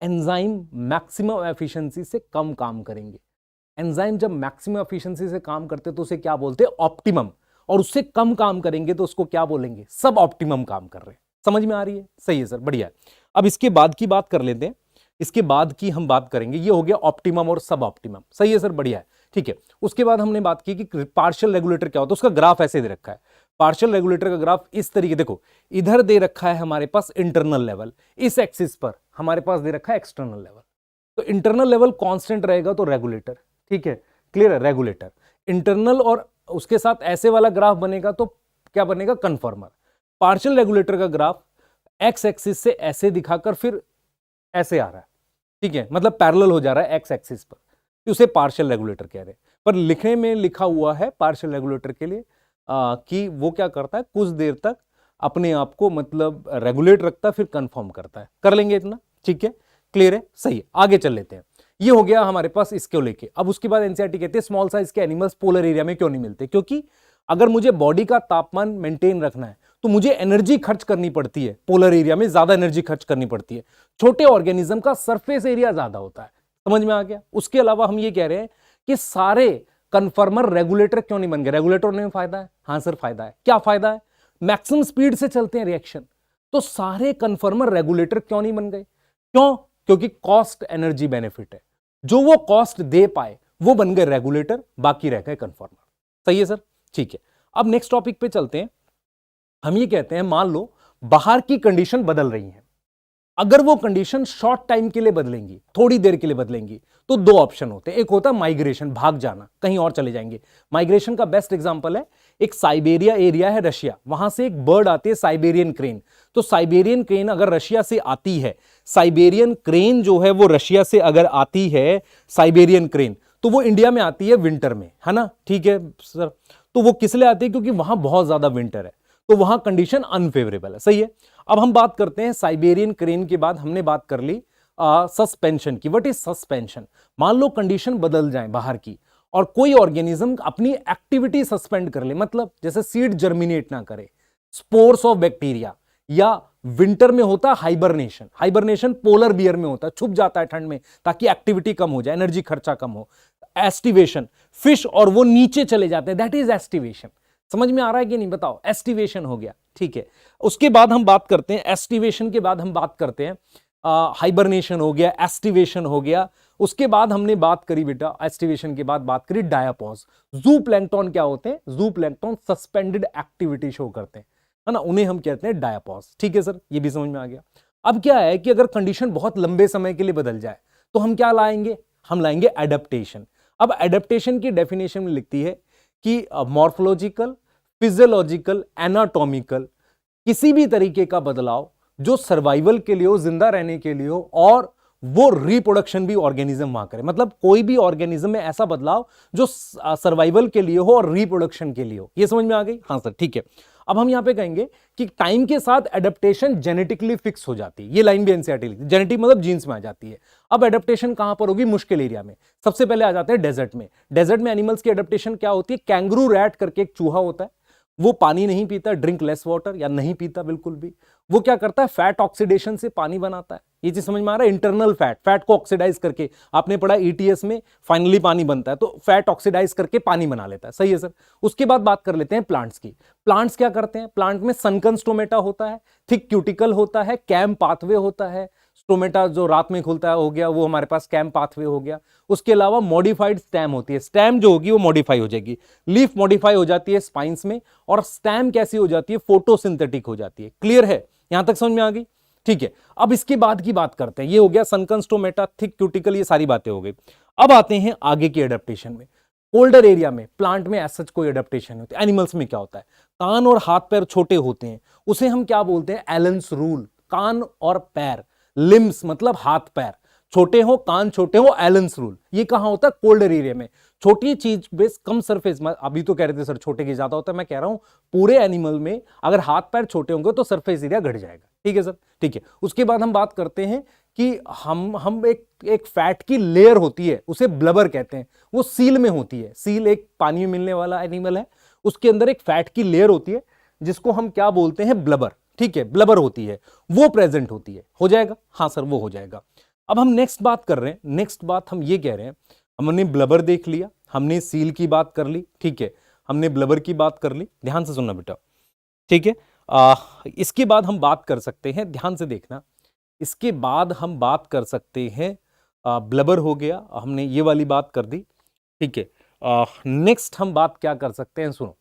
Speaker 1: एंजाइम मैक्सिमम एफिशिएंसी से कम काम करेंगे। एंजाइम जब मैक्सिमम एफिशिएंसी से काम करते तो उसे क्या बोलते हैं? ऑप्टिमम। और उससे कम काम करेंगे तो उसको क्या बोलेंगे? सब ऑप्टिमम काम कर रहे हैं। समझ में आ रही है? सही है सर, बढ़िया है। अब इसके बाद की बात कर लेते हैं, इसके बाद की हम बात करेंगे, ये हो गया ऑप्टिमम और सब ऑप्टिमम। सही है सर, बढ़िया है, ठीक है। उसके बाद हमने बात की कि पार्शियल रेगुलेटर क्या होता है, उसका ग्राफ ऐसे दे रखा है। पार्शियल रेगुलेटर का ग्राफ इस तरीके, देखो इधर दे रखा है हमारे पास इंटरनल लेवल, इस एक्सिस पर हमारे पास दे रखा है एक्सटर्नल लेवल। तो इंटरनल लेवल कांस्टेंट रहेगा तो रेगुलेटर, ठीक है, क्लियर है, रेगुलेटर। इंटरनल और उसके साथ ऐसे वाला ग्राफ बनेगा तो क्या बनेगा? कन्फर्मर। पार्शियल रेगुलेटर का ग्राफ एक्स एक्सिस से ऐसे दिखाकर फिर ऐसे आ रहा है, ठीक है, मतलब पैरेलल हो जा रहा है एक्स एक्सिस पर, तो उसे पार्शियल रेगुलेटर कह रहे हैं। पर लिखने में लिखा हुआ है पार्शियल रेगुलेटर के लिए कि वो क्या करता है, कुछ देर तक अपने आप को मतलब रेगुलेट रखता है, फिर कंफर्म करता है। कर लेंगे इतना, ठीक है, क्लियर है, सही है। आगे चल लेते हैं। ये हो गया हमारे पास इसको लेके। अब उसके बाद एनसीईआरटी कहते हैं स्मॉल साइज के एनिमल्स पोलर एरिया में क्यों नहीं मिलते? क्योंकि अगर मुझे बॉडी का तापमान मेंटेन रखना है तो मुझे एनर्जी खर्च करनी पड़ती है, पोलर एरिया में ज्यादा एनर्जी खर्च करनी पड़ती है। छोटे ऑर्गेनिज्म का सरफेस एरिया ज्यादा होता है। समझ में आ गया? उसके अलावा हम ये कह रहे हैं कि सारे कन्फर्मर रेगुलेटर क्यों नहीं बन गए? रेगुलेटर में फायदा है, हाँ सर फायदा है। क्या फायदा है? मैक्सिमम स्पीड से चलते हैं रिएक्शन, तो सारे कन्फर्मर रेगुलेटर क्यों नहीं बन गए? क्यों? क्योंकि कॉस्ट एनर्जी बेनिफिट है, जो वो कॉस्ट दे पाए वो बन गए रेगुलेटर, बाकी रह गए कन्फर्मर। सही है सर, ठीक है। अब नेक्स्ट टॉपिक पे चलते हैं। हम ये कहते हैं मान लो बाहर की कंडीशन बदल रही है, अगर वो कंडीशन शॉर्ट टाइम के लिए बदलेंगी, थोड़ी देर के लिए बदलेंगी, तो दो ऑप्शन होते हैं। एक होता है माइग्रेशन, भाग जाना, कहीं और चले जाएंगे। माइग्रेशन का बेस्ट एग्जांपल है एक साइबेरिया एरिया है रशिया, वहां से एक बर्ड आती है साइबेरियन क्रेन। तो साइबेरियन क्रेन अगर रशिया से आती है, साइबेरियन क्रेन जो है वो रशिया से अगर आती है साइबेरियन क्रेन, तो वो इंडिया में आती है विंटर में, है ना, ठीक है सर। तो वो किस लिए आती है? क्योंकि वहां बहुत ज्यादा विंटर है। तो वहां कंडीशन अनफेवरेबल है। सही है। अब हम बात करते हैं साइबेरियन क्रेन के बाद हमने बात कर ली सस्पेंशन की। What is suspension? मान लो कंडीशन बदल जाए बाहर की और कोई ऑर्गेनिज्म अपनी एक्टिविटी सस्पेंड कर ले, मतलब जैसे सीड जर्मिनेट ना करे, स्पोर्स ऑफ बैक्टीरिया, या विंटर में होता है हाइबरनेशन, हाइबरनेशन पोलर बियर में होता है, छुप जाता है ठंड में ताकि एक्टिविटी कम हो जाए, एनर्जी खर्चा कम हो। एस्टिवेशन, फिश और वो नीचे चले जाते हैं, दैट इज एस्टिवेशन। समझ में आ रहा है कि नहीं बताओ? एस्टिवेशन हो गया, ठीक है। उसके बाद हम बात करते हैं एस्टिवेशन के बाद हम बात करते हैं हाइबरनेशन हो गया, एस्टिवेशन हो गया। उसके बाद हमने बात करी बेटा, एस्टिवेशन के बाद बात करी डायापॉज। जू प्लैंक्टन क्या होते हैं? जू प्लैंक्टन सस्पेंडेड एक्टिविटी शो करते हैं, है ना, उन्हें हम कहते हैं डायापॉज। ठीक है सर, ये भी समझ में आ गया। अब क्या है कि अगर कंडीशन बहुत लंबे समय के लिए बदल जाए तो हम क्या लाएंगे? हम लाएंगे एडेप्टेशन। अब एडेप्टेशन की डेफिनेशन में लिखती है कि मॉर्फोलॉजिकल, फिजियोलॉजिकल, एनाटॉमिकल किसी भी तरीके का बदलाव जो सर्वाइवल के लिए हो, जिंदा रहने के लिए हो, और वो रिप्रोडक्शन भी ऑर्गेनिज्म वहां करे। मतलब कोई भी ऑर्गेनिज्म में ऐसा बदलाव जो सर्वाइवल के लिए हो और रिप्रोडक्शन के लिए हो। ये समझ में आ गई? हाँ सर, ठीक है। अब हम यहां पे कहेंगे कि टाइम के साथ एडेप्टेशन जेनेटिकली फिक्स हो जाती है। ये लाइन भी एनसीईआरटी लिखती है, जेनेटिक मतलब जीन्स में आ जाती है। अब एडेप्टेशन कहां पर होगी? मुश्किल एरिया में। सबसे पहले आ जाते हैं डेजर्ट में। डेजर्ट में एनिमल्स की एडेप्टेशन क्या होती है? कैंगरू रैट करके एक चूहा होता है, वो पानी नहीं पीता, ड्रिंक लेस वाटर, या नहीं पीता बिल्कुल भी। वो क्या करता है? फैट ऑक्सीडेशन से पानी बनाता है। ये चीज समझ में आ रहा है? इंटरनल फैट को ऑक्सीडाइज करके, आपने पढ़ा ईटीएस में, फाइनली पानी बनता है, तो फैट ऑक्सीडाइज करके पानी बना लेता है। सही है सर। उसके बाद बात कर लेते हैं प्लांट्स की। प्लांट्स क्या करते हैं? प्लांट में सनकन स्टोमेटा होता है, थिक क्यूटिकल होता है, कैम पाथवे होता है। स्टोमेटा जो रात में खुलता है हो गया, वो हमारे पास कैम पाथवे हो गया। उसके अलावा मॉडिफाइड स्टेम होती है, स्टेम जो होगी वो मॉडिफाई हो जाएगी। लीफ मॉडिफाई हो जाती है स्पाइंस में, और स्टेम कैसी हो जाती है? फोटोसिंथेटिक हो जाती है। क्लियर है? यहां तक समझ में आ गई? ठीक है। अब इसके बाद की बात करते हैं। ये हो गया सनकन स्टोमेटा, थिक क्यूटिकल, ये सारी बातें हो गई। अब आते हैं आगे की एडेप्टेशन में। कोल्डर एरिया में प्लांट में ऐसा कोई एडेप्टेशन नहीं होती। एनिमल्स में क्या होता है? कान और हाथ पैर छोटे होते हैं, उसे हम क्या बोलते हैं? Allen's rule. कान और पैर, लिम्स मतलब हाथ पैर छोटे हो, कान छोटे हो, एलन्स रूल। ये कहां होता है? कोल्डर एरिया में। छोटी चीज बेस कम सरफेस, अभी तो कह रहे थे सर छोटे की ज्यादा होता है, मैं कह रहा हूं पूरे एनिमल में अगर हाथ पैर छोटे होंगे तो सरफेस एरिया घट जाएगा। ठीक है सर, ठीक है। उसके बाद हम बात करते हैं कि हम एक फैट की लेयर होती है, उसे ब्लबर कहते हैं, वो सील में होती है। सील एक पानी में मिलने वाला एनिमल है, उसके अंदर एक फैट की लेयर होती है जिसको हम क्या बोलते हैं? ब्लबर। ठीक है, ब्लबर होती है, वो प्रेजेंट होती है। हो जाएगा? हाँ सर, वो हो जाएगा। अब हम नेक्स्ट बात कर रहे हैं। नेक्स्ट बात हम ये कह रहे हैं, हमने ब्लबर देख लिया, हमने सील की बात कर ली, ठीक है, हमने ब्लबर की बात कर ली। ध्यान से सुनना बेटा, ठीक है। इसके बाद हम बात कर सकते हैं, ध्यान से देखना, इसके बाद हम बात कर सकते हैं, ब्लबर हो गया, हमने ये वाली बात कर दी, ठीक है। नेक्स्ट हम बात क्या कर सकते हैं? सुनो,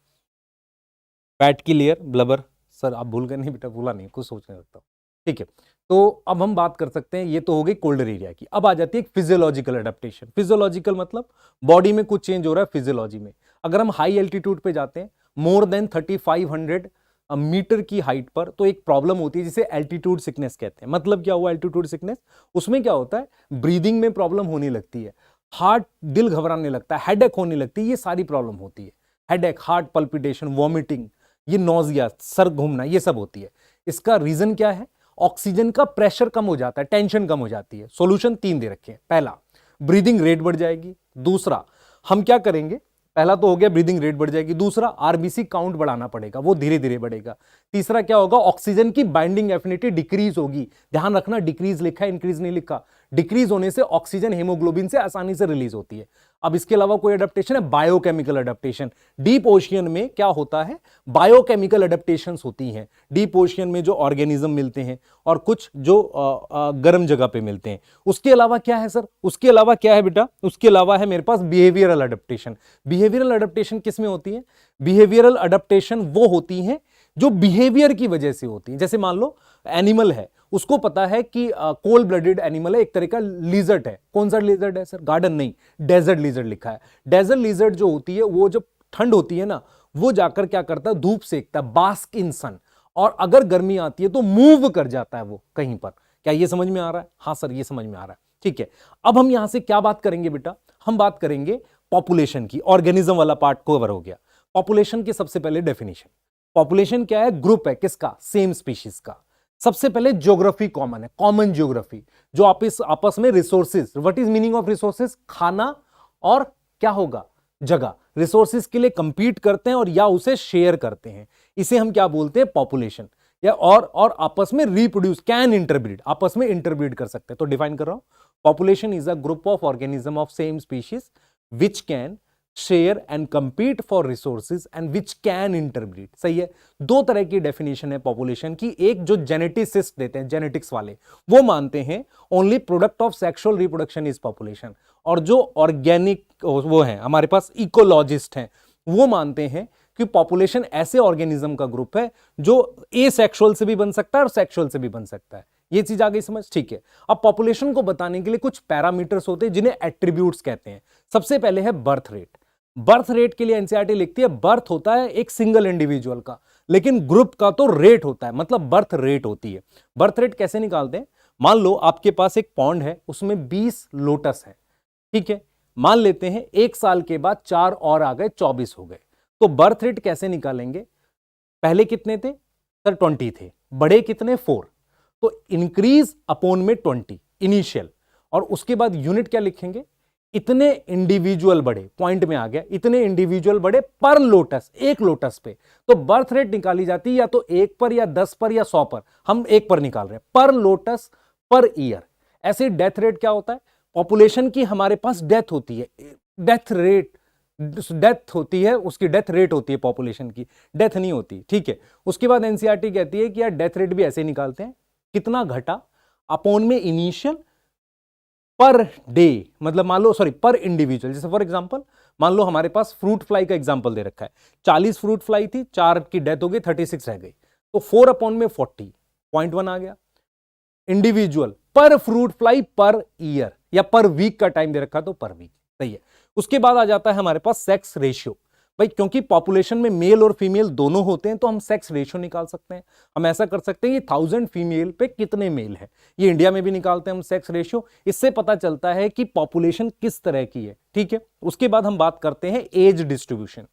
Speaker 1: फैट की लेयर, ब्लबर। सर आप भूल गए? नहीं बेटा, भूला नहीं, कुछ सोचने लगता हूं, ठीक है। तो अब हम बात कर सकते हैं, ये तो हो गई कोल्डर एरिया की। अब आ जाती है फिजियोलॉजिकल एडेप्टेशन। फिजियोलॉजिकल मतलब बॉडी में कुछ चेंज हो रहा है फिजियोलॉजी में। अगर हम हाई एल्टीट्यूड पे जाते हैं, मोर देन 3500 मीटर की हाइट पर, तो एक प्रॉब्लम होती है जिसे एल्टीट्यूड सिकनेस कहते हैं। मतलब क्या हुआ एल्टीट्यूड सिकनेस? उसमें क्या होता है? ब्रीदिंग में प्रॉब्लम होने लगती है, हार्ट, दिल घबराने लगता है, हेडेक होने लगती है, ये सारी प्रॉब्लम होती है। हेडेक, हार्ट पल्पिटेशन, वॉमिटिंग, ये नोजिया, सर घूमना, ये सब होती है। इसका रीजन क्या है? ऑक्सीजन का प्रेशर कम हो जाता है, टेंशन कम हो जाती है। सॉल्यूशन 3 दे रखे हैं। पहला, ब्रीदिंग रेट बढ़ जाएगी। दूसरा, हम क्या करेंगे? पहला तो हो गया ब्रीदिंग रेट बढ़ जाएगी। दूसरा, आरबीसी काउंट बढ़ाना पड़ेगा, वो धीरे धीरे बढ़ेगा। तीसरा क्या होगा? ऑक्सीजन की बाइंडिंग एफिनिटी डिक्रीज होगी। ध्यान रखना, डिक्रीज लिखा है, इंक्रीज नहीं लिखा। डिक्रीज होने से ऑक्सीजन हेमोग्लोबिन से आसानी से रिलीज होती है। अब इसके अलावा कोई एडेप्टेशन है? Biochemical adaptation. डीप ओशियन में क्या होता है? बायोकेमिकल एडेप्टेशंस होती हैं। डीप ओशियन में जो ऑर्गेनिज्म मिलते हैं और कुछ जो गर्म जगह पे मिलते हैं। उसके अलावा क्या है सर? उसके अलावा क्या है बेटा? उसके अलावा है मेरे पास बिहेवियरल एडेप्टेशन। बिहेवियरल एडेप्टेशन किस में होती है? बिहेवियरल एडेप्टेशन वो होती हैं जो बिहेवियर की वजह से होती हैं। जैसे मान लो एनिमल है, उसको पता है कि कोल्ड ब्लडेड एनिमल है, एक तरह का लिजर्ड है। कौन सा लिजर्ड है सर? गार्डन नहीं, डेजर्ट लिजर्ड लिखा है। डेजर्ट लिजर्ड जो होती है, वो जब ठंड होती है ना, वो जाकर क्या करता है? धूप सेकता है, बास्क इन सन। और अगर गर्मी आती है तो मूव कर जाता है वो कहीं पर। क्या ये समझ में आ रहा है? हाँ सर, ये समझ में आ रहा है, ठीक है। अब हम यहां से क्या बात करेंगे बेटा? हम बात करेंगे पॉपुलेशन की। ऑर्गेनिज्म वाला पार्ट कवर हो गया। पॉपुलेशन की सबसे पहले डेफिनेशन। पॉपुलेशन क्या है? ग्रुप है किसका? सेम स्पीशीज का। सबसे पहले ज्योग्राफी कॉमन है, कॉमन ज्योग्राफी, जो आपस में resources, what is meaning of resources? खाना और क्या होगा? जगह। रिसोर्सेज के लिए कंपीट करते हैं और या उसे शेयर करते हैं, इसे हम क्या बोलते हैं? पॉपुलेशन। या और आपस में रिप्रोड्यूस, कैन इंटरब्रीड, आपस में इंटरब्रीड कर सकते हैं। तो डिफाइन कर रहा हूं, population is a group of organism of same species which can share and compete for resources and which can interbreed. सही है। दो तरह की डेफिनेशन है पॉपुलेशन की। एक जो जेनेटिसिस्ट देते हैं, जेनेटिक्स वाले, वो मानते हैं only product of sexual reproduction is population, और जो ऑर्गेनिक वो है हमारे पास इकोलॉजिस्ट हैं, वो मानते हैं कि पॉपुलेशन ऐसे ऑर्गेनिज्म का ग्रुप है जो एसेक्सुअल से भी बन सकता है और सेक्सुअल से भी बन सकता है। ये चीज आ गई समझ? ठीक है। अब पॉपुलेशन को बताने के लिए कुछ पैरामीटर्स होते हैं जिन्हें एट्रीब्यूट्स कहते हैं। सबसे पहले है बर्थ रेट। बर्थ रेट के लिए एनसीईआरटी लिखती है बर्थ होता है एक सिंगल इंडिविजुअल का, लेकिन ग्रुप का तो रेट होता है, मतलब बर्थ रेट होती है। बर्थ रेट कैसे निकालते हैं? मान लो आपके पास एक पॉन्ड है, उसमें 20 लोटस है, ठीक है। मान लेते हैं 1 साल के बाद 4 और आ गए, 24 हो गए। तो बर्थ रेट कैसे निकालेंगे? पहले कितने थे सर? 20 थे। बड़े कितने? 4। तो इंक्रीज अपॉन में 20 इनिशियल, और उसके बाद यूनिट क्या लिखेंगे? इतने इंडिविजुअल बड़े, पॉइंट में आ गया, इतने इंडिविजुअल बड़े पर लोटस, एक लोटस पे। तो बर्थ रेट निकाली जाती है या तो 1 पर या 10 पर या 100 पर। हम 1 पर निकाल रहे हैं, पर लोटस पर ईयर। ऐसे डेथ रेट क्या होता है? पॉपुलेशन की हमारे पास डेथ होती है, डेथ रेट, डेथ होती है, उसकी डेथ रेट होती है पॉपुलेशन की, डेथ नहीं होती, ठीक है। उसके बाद एनसीईआरटी कहती है कि यार डेथ रेट भी ऐसे निकालते हैं, कितना घटा अपॉन में इनिशियल पर डे, मतलब मान लो सॉरी पर इंडिविजुअल। जैसे फॉर एग्जांपल मान लो हमारे पास फ्रूट फ्लाई का एग्जांपल दे रखा है, 40 फ्रूट फ्लाई थी, 4 की डेथ हो गई, 36 रह गई, तो 4 अपॉन में 40, 0.1 आ गया। इंडिविजुअल पर फ्रूट फ्लाई पर ईयर या पर वीक का टाइम दे रखा तो पर वीक, सही है। उसके बाद आ जाता है हमारे पास सेक्स रेशियो। भाई क्योंकि पॉपुलेशन में मेल और फीमेल दोनों होते हैं तो हम सेक्स रेशियो निकाल सकते हैं। हम ऐसा कर सकते हैं कि 1000 फीमेल पे कितने मेल है, ये इंडिया में भी निकालते हैं हम सेक्स रेशियो। इससे पता चलता है कि पॉपुलेशन किस तरह की है, ठीक है। उसके बाद हम बात करते हैं एज डिस्ट्रीब्यूशन।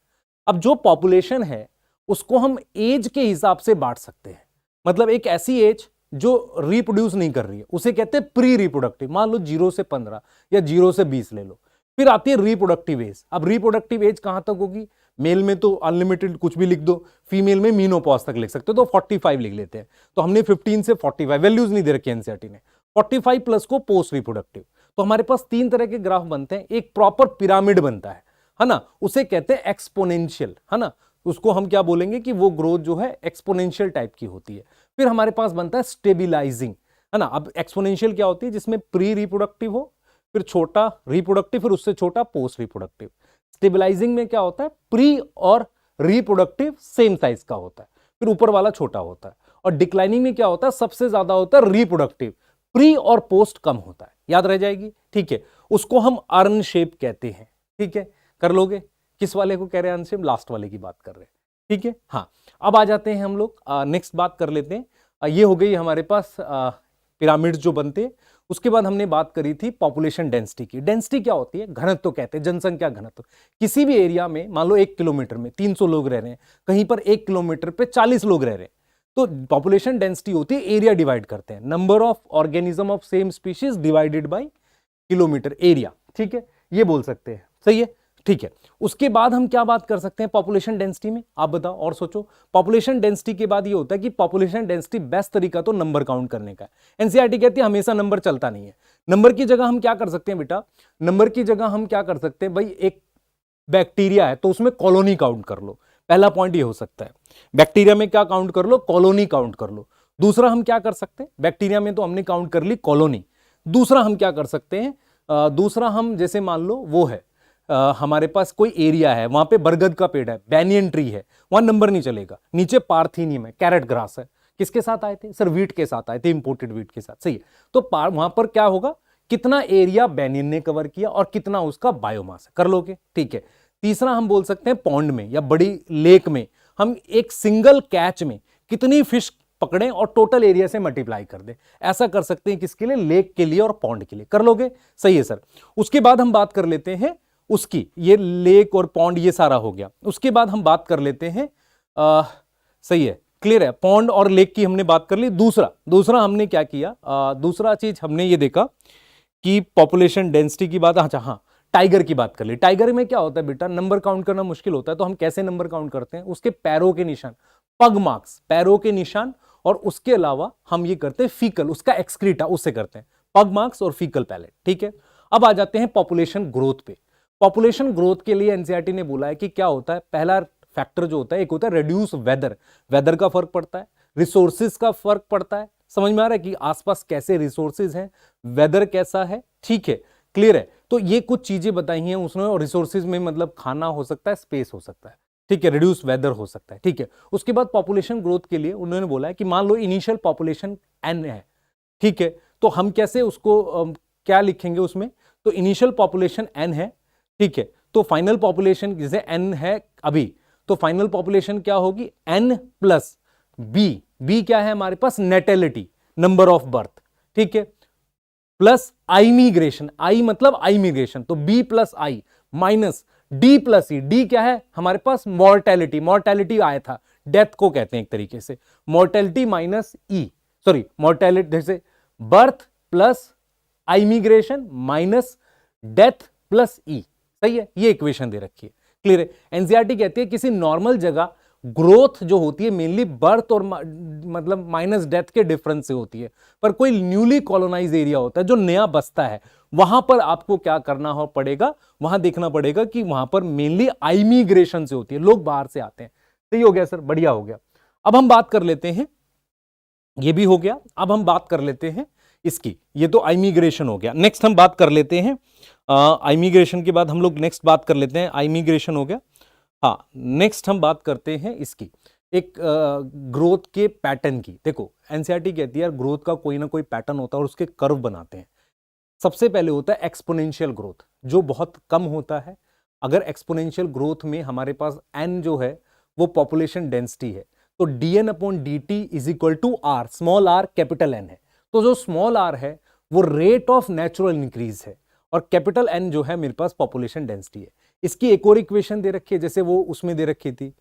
Speaker 1: अब जो पॉपुलेशन है उसको हम एज के हिसाब से बांट सकते हैं, मतलब एक ऐसी एज जो रिप्रोड्यूस नहीं कर रही है उसे कहते हैं प्री रिप्रोडक्टिव। मान लो 0 से 15 या 0 से 20 ले लो। फिर आती है रिप्रोडक्टिव एज। अब रिप्रोडक्टिव एज कहां तक होगी? मेल में तो अनलिमिटेड कुछ भी लिख दो, फीमेल में मीनोपॉज तक लिख सकते हो, तो 45 लिख लेते हैं। तो हमने 15 से 45 वैल्यूज नहीं दे रखी एनसीईआरटी ने, 45 प्लस को पोस्ट रिप्रोडक्टिव। तो हमारे पास 3 तरह के ग्राफ बनते हैं, एक प्रॉपर पिरामिड बनता है ना, उसे कहते हैं एक्सपोनेंशियल, है ना। उसको हम क्या बोलेंगे कि वो ग्रोथ जो है एक्सपोनेंशियल टाइप की होती है। फिर हमारे पास बनता है स्टेबिलाइजिंग, है ना। अब एक्सपोनेंशियल क्या होती है? जिसमें प्री रिप्रोडक्टिव हो, फिर छोटा रिप्रोडक्टिव, फिर उससे छोटा पोस्ट रिप्रोडक्टिव। स्टेबलाइजिंग में क्या होता है? प्री और रिप्रोडक्टिव सेम साइज का होता है, फिर ऊपर वाला छोटा होता है। और डिक्लाइनिंग में क्या होता है? सबसे ज्यादा होता है रिप्रोडक्टिव, प्री और पोस्ट कम होता है। याद रह जाएगी, ठीक है। उसको हम अर्न शेप कहते हैं, ठीक है। कर लोगे? किस वाले को कह रहे हैं अर्न शेप? लास्ट वाले की बात कर रहे हैं, ठीक है। हाँ, अब आ जाते हैं हम लोग नेक्स्ट बात कर लेते हैं। ये हो गई हमारे पास पिरामिड जो बनते हैं। उसके बाद हमने बात करी थी पॉपुलेशन डेंसिटी की। डेंसिटी क्या होती है? घनत्व कहते हैं, जनसंख्या घनत्व। किसी भी एरिया में मान लो 1 किलोमीटर में 300 लोग रह रहे हैं, कहीं पर 1 किलोमीटर पे 40 लोग रह रहे हैं, तो पॉपुलेशन डेंसिटी होती है, एरिया डिवाइड करते हैं, number of organism of same species divided by kilometre area, ठीक है। ये बोल सकते हैं, सही है, ठीक है। उसके बाद हम क्या बात कर सकते हैं पॉपुलेशन डेंसिटी में? आप बताओ और सोचो। पॉपुलेशन डेंसिटी के बाद ये होता है कि पॉपुलेशन डेंसिटी बेस्ट तरीका तो नंबर काउंट करने का है। एनसीईआरटी कहती है हमेशा नंबर चलता नहीं है। नंबर की जगह हम क्या कर सकते हैं बेटा? नंबर की जगह हम क्या कर सकते हैं भाई? एक बैक्टीरिया है तो उसमें कॉलोनी काउंट कर लो, पहला पॉइंट ये हो सकता है। बैक्टीरिया में क्या काउंट कर लो? कॉलोनी काउंट कर लो। दूसरा हम क्या कर सकते हैं? बैक्टीरिया में तो हमने काउंट कर ली कॉलोनी। दूसरा हम क्या कर सकते हैं? दूसरा हम जैसे मान लो वो है हमारे पास कोई एरिया है, वहां पे बरगद का पेड़ है, बैनियन ट्री है, वहां नंबर नहीं चलेगा। नीचे पार्थीनियम है, कैरेट ग्रास है, किसके साथ आए थे सर? वीट के साथ आए थे, इंपोर्टेड वीट के साथ, सही है। तो वहां पर क्या होगा? कितना एरिया बैनियन ने कवर किया और कितना उसका बायोमास है, कर लोगे, ठीक है। तीसरा हम बोल सकते हैं पॉन्ड में या बड़ी लेक में हम एक सिंगल कैच में कितनी फिश पकड़ें और टोटल एरिया से मल्टीप्लाई कर दें। ऐसा कर सकते हैं किसके लिए? लेक के लिए और पॉन्ड के लिए, कर लोगे, सही है सर। उसके बाद हम बात कर लेते हैं उसकी, ये लेक और पॉन्ड ये सारा हो गया। उसके बाद हम बात कर लेते हैं सही है, क्लियर है। पॉन्ड और लेक की हमने बात कर ली। दूसरा हमने क्या किया, दूसरा चीज हमने ये देखा कि पॉपुलेशन डेंसिटी की बात, अच्छा हाँ, टाइगर की बात कर ली। टाइगर में क्या होता है बेटा, नंबर काउंट करना मुश्किल होता है, तो हम कैसे नंबर काउंट करते हैं, उसके पैरों के निशान, पग मार्क्स, पैरों के निशान, और उसके अलावा हम ये करते हैं फीकल, उसका एक्सक्रीटा, उससे करते हैं पग मार्क्स और फीकल पैलेट। ठीक है, अब आ जाते हैं पॉपुलेशन ग्रोथ पे। पॉपुलेशन ग्रोथ के लिए एनसीईआरटी ने बोला है कि क्या होता है, पहला फैक्टर जो होता है, एक होता है रिड्यूस वेदर, वेदर का फर्क पड़ता है, रिसोर्सेज का फर्क पड़ता है। समझ में आ रहा है कि आसपास कैसे रिसोर्सेज हैं, वेदर कैसा है, ठीक है, क्लियर है। तो ये कुछ चीजें बताई हैं उसने, और रिसोर्सेज में मतलब खाना हो सकता है, स्पेस हो सकता है, ठीक है, रिड्यूस वेदर हो सकता है, ठीक है। उसके बाद पॉपुलेशन ग्रोथ के लिए उन्होंने बोला है कि मान लो इनिशियल पॉपुलेशन एन है, ठीक है, तो हम कैसे उसको क्या लिखेंगे उसमें, तो इनिशियल पॉपुलेशन एन है, ठीक है, तो फाइनल पॉपुलेशन जैसे एन है अभी, तो फाइनल पॉपुलेशन क्या होगी, एन प्लस बी, बी क्या है हमारे पास, नेटेलिटी, नंबर ऑफ बर्थ, ठीक है, प्लस आई मिग्रेशन, आई मतलब आई मिग्रेशन, तो बी प्लस आई माइनस डी प्लस ई, डी क्या है हमारे पास, मॉर्टेलिटी, मॉर्टेलिटी आया था, डेथ को कहते हैं एक तरीके से, मॉर्टेलिटी माइनस ई, सॉरी मॉर्टेलिटी, जैसे बर्थ प्लस आई मिग्रेशन माइनस डेथ प्लस ई, सही है, ये इक्वेशन दे रखी है, क्लियर है। एनसीईआरटी कहती है किसी नॉर्मल जगह ग्रोथ जो होती है मेनली बर्थ और मतलब माइनस डेथ के डिफरेंस से होती है, पर कोई न्यूली कॉलोनाइज एरिया होता है जो नया बसता है, वहां पर आपको क्या करना हो पड़ेगा, वहां देखना पड़ेगा कि वहां पर मेनली आइमिग्रेशन से होती है, लोग बाहर से आते हैं। सही हो गया सर, बढ़िया हो गया। अब हम बात कर लेते हैं, ये भी हो गया, अब हम बात कर लेते हैं इसकी, ये तो आइमिग्रेशन हो गया। नेक्स्ट हम बात कर लेते हैं आइमिग्रेशन के बाद हम लोग नेक्स्ट बात कर लेते हैं, आइमिग्रेशन हो गया, हाँ, नेक्स्ट हम बात करते हैं इसकी, एक ग्रोथ के पैटर्न की। देखो एनसीईआरटी कहती है यार ग्रोथ का कोई ना कोई पैटर्न होता है और उसके कर्व बनाते हैं। सबसे पहले होता है एक्सपोनेंशियल ग्रोथ, जो बहुत कम होता है। अगर एक्सपोनेंशियल ग्रोथ में हमारे पास एन जो है वो पॉपुलेशन डेंसिटी है, तो dn upon dt is equal to R, small R capital N है, तो जो स्मॉल आर है वो रेट ऑफ नेचुरल इंक्रीज है, और कैपिटल एन जो है मेरे पास पॉपुलेशन डेंसिटी है। इसकी एक और इक्वेशन दे रखी है, जैसे वो उसमें दे रखी थी,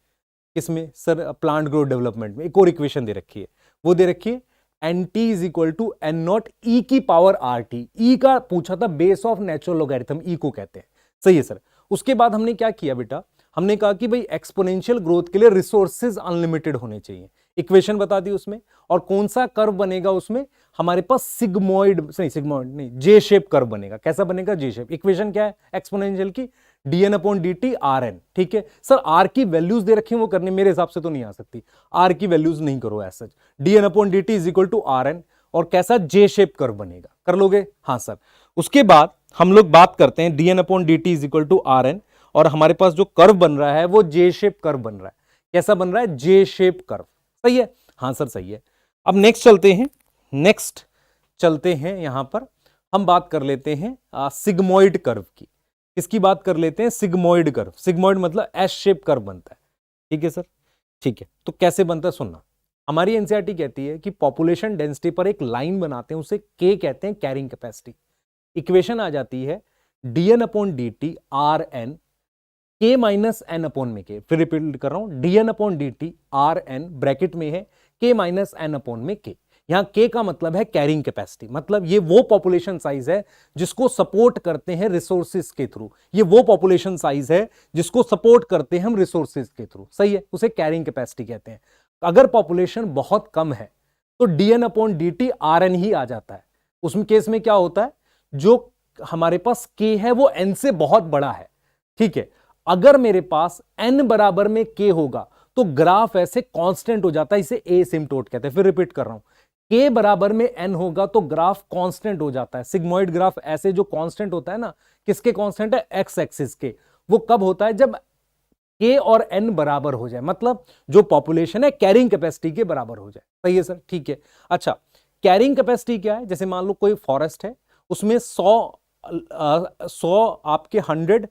Speaker 1: इसमें सर प्लांट ग्रोथ डेवलपमेंट में एक और इक्वेशन दे रखी है, वो दे रखी है n t is equal to n not e की पावर आर टी, ई का पूछा था, base of natural logarithm, e को कहते हैं, सही है सर। उसके बाद हमने क्या किया बेटा, हमने कहा कि भाई एक्सपोनेंशियल ग्रोथ के लिए रिसोर्सेज अनलिमिटेड होने चाहिए, इक्वेशन बता दी उसमें, और कौन सा कर्व बनेगा उसमें, हमारे पास सिग्मोइड नहीं जे शेप कर्व बनेगा। कैसा बनेगा, जे शेप। इक्वेशन क्या है एक्सपोनेंशियल की, dn अपॉन dt rn, ठीक है सर। r की वैल्यूज दे रखी हैं, वो करने मेरे हिसाब से तो नहीं आ सकती, r की वैल्यूज नहीं करो as such, dn upon dt is equal to rn, और कैसा जे शेप कर्व बनेगा, कर लोगे, हाँ सर। उसके बाद हम लोग बात करते हैं dn upon dt is equal to rn, और हमारे पास जो कर्व बन रहा है वो जे शेप कर्व बन रहा है। कैसा बन रहा है, जे शेप कर्व, सही है, हाँ सर सही है। अब नेक्स्ट चलते हैं यहां पर हम बात कर लेते हैं सिग्मोइड कर्व की। इसकी बात कर लेते हैं, सिग्मोइड कर्व, सिग्मोइड मतलब एस शेप कर्व बनता है, ठीक है सर, ठीक है। तो कैसे बनता है सुनना, हमारी एनसीईआरटी कहती है कि पॉपुलेशन डेंसिटी पर एक लाइन बनाते हैं, उसे के कहते हैं, कैरिंग कैपेसिटी। इक्वेशन आ जाती है dn upon dt are N K minus N upon में के, फिर रिपीट कर रहा हूं, dn upon dt are N bracket में है के माइनस एन अपॉन में के। यहां के का मतलब है कैरिंग कैपेसिटी, मतलब ये वो पॉपुलेशन साइज है जिसको सपोर्ट करते हैं रिसोर्सेज के थ्रू, ये वो पॉपुलेशन साइज है जिसको सपोर्ट करते हैं हम रिसोर्सेज के थ्रू, सही है, उसे कैरिंग कैपेसिटी कहते हैं। अगर पॉपुलेशन बहुत कम है तो dn upon dt are n ही आ जाता है। उसमें केस में क्या होता है, जो हमारे पास k है वो n से बहुत बड़ा है, ठीक है। अगर मेरे पास n बराबर में k होगा तो ग्राफ ऐसे कांस्टेंट हो जाता है, इसे एसिम्प्टोट कहते हैं। फिर रिपीट कर रहा हूं, k बराबर में n होगा तो ग्राफ कांस्टेंट हो जाता है। सिग्मोइड ग्राफ ऐसे जो कांस्टेंट होता है ना, किसके कांस्टेंट है, एक्स एक्सिस के। वो कब होता है, जब k और n बराबर हो जाए, मतलब जो पॉपुलेशन है कैरिंग कैपेसिटी के बराबर हो जाए, सही है सर, ठीक है। अच्छा, कैरिंग कैपेसिटी क्या है, जैसे मान लो कोई फॉरेस्ट है, उसमें 100 आपके 100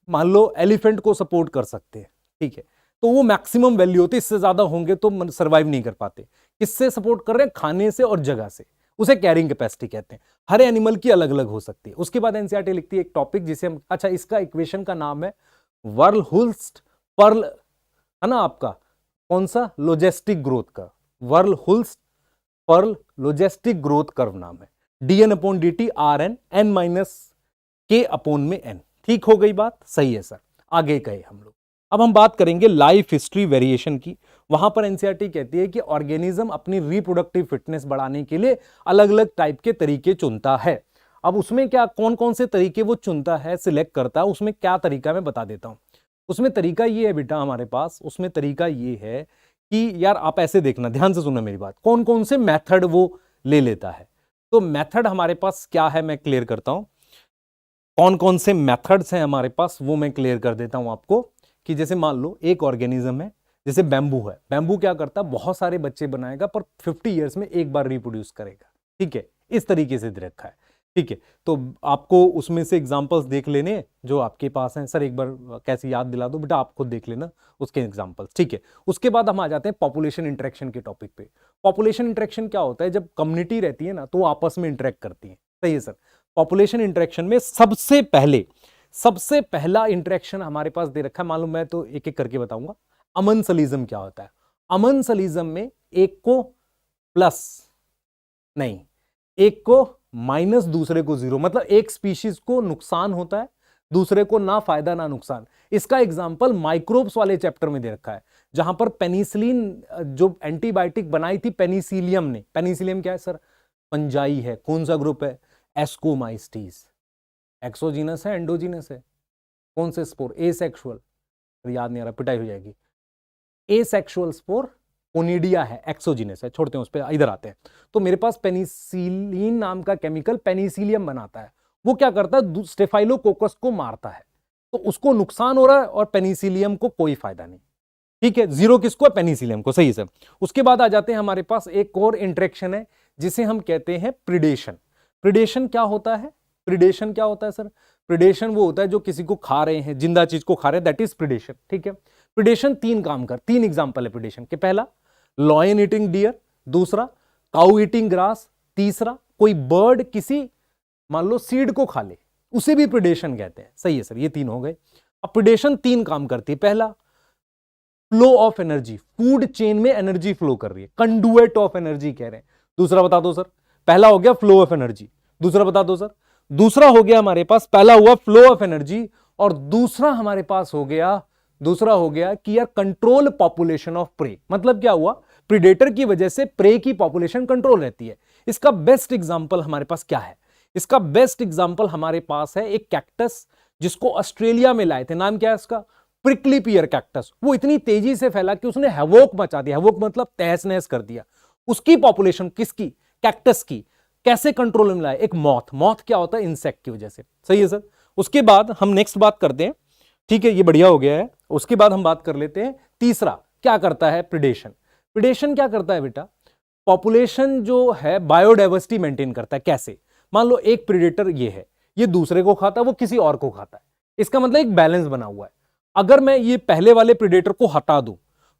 Speaker 1: मान लो एलिफेंट को सपोर्ट कर सकते हैं, ठीक है, तो वो मैक्सिमम वैल्यू होती है, इससे ज्यादा होंगे तो सर्वाइव नहीं कर पाते। किससे सपोर्ट कर रहे हैं, खाने से और जगह से, उसे कैरिंग कैपेसिटी कहते हैं। हर एनिमल की अलग अलग हो सकती है। उसके बाद एनसीईआरटी लिखती है एक टॉपिक जिसे हम, अच्छा इसका इक्वेशन का नाम है वर्लहुल्स्ट पर्ल, है ना आपका, कौन सा? लॉजिस्टिक ग्रोथ कर्व, वर्ल लॉजिस्टिक ग्रोथ कर्व नाम है। dn upon dt rn n minus k upon में n। ठीक हो गई बात? सही है सर। आगे कहे हम लोग, अब हम बात करेंगे लाइफ हिस्ट्री वेरिएशन की। वहां पर एनसीईआरटी कहती है कि ऑर्गेनिज्म अपनी रिप्रोडक्टिव फिटनेस बढ़ाने के लिए अलग अलग टाइप के तरीके चुनता है। अब उसमें क्या, कौन कौन से तरीके वो चुनता है, सिलेक्ट करता है, उसमें क्या तरीका मैं बता देता हूं। उसमें तरीका ये है बेटा हमारे पास, उसमें तरीका ये है कि यार आप ऐसे देखना, ध्यान से सुनना मेरी बात, कौन कौन से मेथड वो ले लेता है। तो मेथड हमारे पास क्या है मैं क्लियर करता हूं, कौन कौन से मेथड्स हैं हमारे पास वो मैं क्लियर कर देता हूं आपको। कि जैसे मान लो एक ऑर्गेनिज्म है, जैसे बैम्बू है, बैम्बू क्या करता है, बहुत सारे बच्चे बनाएगा पर 50 ईयर्स में एक बार रिप्रोड्यूस करेगा। ठीक है, इस तरीके से दे रखा है। ठीक है, तो आपको उसमें से एग्जांपल्स देख लेने जो आपके पास हैं। सर एक बार कैसे याद दिला दो बेटा, आप खुद देख लेना उसके एग्जांपल्स। ठीक है, उसके बाद हम आ जाते हैं पॉपुलेशन इंटरेक्शन के टॉपिक पे। पॉपुलेशन इंटरेक्शन क्या होता है, जब कम्युनिटी रहती है ना तो वो आपस में इंटरेक्ट करती है। सही है सर। पॉपुलेशन इंटरेक्शन में सबसे पहला इंटरेक्शन हमारे पास दे रखा है, मालूम मैं तो एक एक करके बताऊंगा। अमनसलिज्म क्या होता है? अमनसलिज्म में एक को प्लस नहीं, एक को माइनस, दूसरे को जीरो, मतलब एक स्पीशीज को नुकसान होता है, दूसरे को ना फायदा ना नुकसान। इसका एग्जांपल माइक्रोब्स वाले चैप्टर में दे रखा है, जहां पर पेनिसिलिन जो एंटीबायोटिक बनाई थी पेनिसिलियम ने। पेनिसिलियम क्या है सर? फंजाई है। कौन सा ग्रुप है? एस्कोमाइस्टीज। एक्सोजीनस है एंडोजीनस है? कौन से स्पोर? एसेक्सुअल, याद नहीं आ रहा, पिटाई हो जाएगी। एसेक्सुअल स्पोर ओनिडिया है, एक्सोजीनस है, छोड़ते हैं उस पर, इधर आते हैं। तो मेरे पास पेनिसिलिन नाम का केमिकल पेनिसिलियम बनाता है। वो क्या करता है? स्टेफाइलोकोकस को मारता है, तो उसको नुकसान हो रहा है और पेनिसिलियम को कोई फायदा नहीं। ठीक है, जीरो किसको है? पेनिसिलियम को। सही है सर। उसके बाद आ जाते हैं हमारे पास एक और इंटरेक्शन है जिसे हम कहते हैं प्रिडेशन। प्रिडेशन क्या होता है? प्रिडेशन क्या होता है सर? प्रिडेशन वो होता है जो किसी को खा रहे हैं, जिंदा चीज को खा रहे हैं, दैट इज प्रिडेशन। ठीक है, प्रिडेशन तीन एग्जांपल है प्रिडेशन के। पहला लॉयन ईटिंग डियर, दूसरा काउ ईटिंग ग्रास, तीसरा कोई बर्ड किसी मान लो सीड को खा ले, उसे भी प्रिडेशन कहते हैं। सही है सर, ये तीन हो गए। अब प्रिडेशन तीन काम करती है। पहला flow of energy, food chain में एनर्जी फ्लो कर रही है, कंडुएट ऑफ एनर्जी कह रहे हैं। दूसरा बता दो सर। पहला हो गया फ्लो ऑफ एनर्जी, दूसरा बता दो सर। दूसरा हो गया हमारे पास, पहला हुआ फ्लो ऑफ एनर्जी और दूसरा हमारे पास हो गया कि यार कंट्रोल पॉपुलेशन ऑफ प्रे। मतलब क्या हुआ? प्रीडेटर की वजह से प्रे की पॉपुलेशन कंट्रोल रहती है। इसका बेस्ट एग्जांपल हमारे पास क्या है? इसका बेस्ट एग्जांपल हमारे पास है एक कैक्टस जिसको ऑस्ट्रेलिया में लाए थे। नाम क्या है उसका? प्रिकली पियर कैक्टस। वो इतनी तेजी से फैला कि उसने हैवोक मचा दिया। हैवोक मतलब तहस नहस कर दिया। उसकी पॉपुलेशन किसकी? कैक्टस की। कैसे कंट्रोल में लाए? एक मॉथ क्या होता है? इंसेक्ट की वजह से। सही है सर। उसके बाद हम नेक्स्ट बात करते हैं। ठीक है, ये बढ़िया हो गया है। उसके बाद हम बात कर लेते हैं तीसरा क्या करता है? प्रिडेशन। प्रिडेशन क्या करता है बेटा? पॉपुलेशन जो है बायोडाइवर्सिटी मेंटेन करता है। कैसे? मान लो एक प्रिडेटर ये है, ये दूसरे को खाता है, वो किसी और को खाता है। इसका मतलब एक बैलेंस बना हुआ है। अगर मैं ये पहले वाले प्रिडेटर को हटा दूं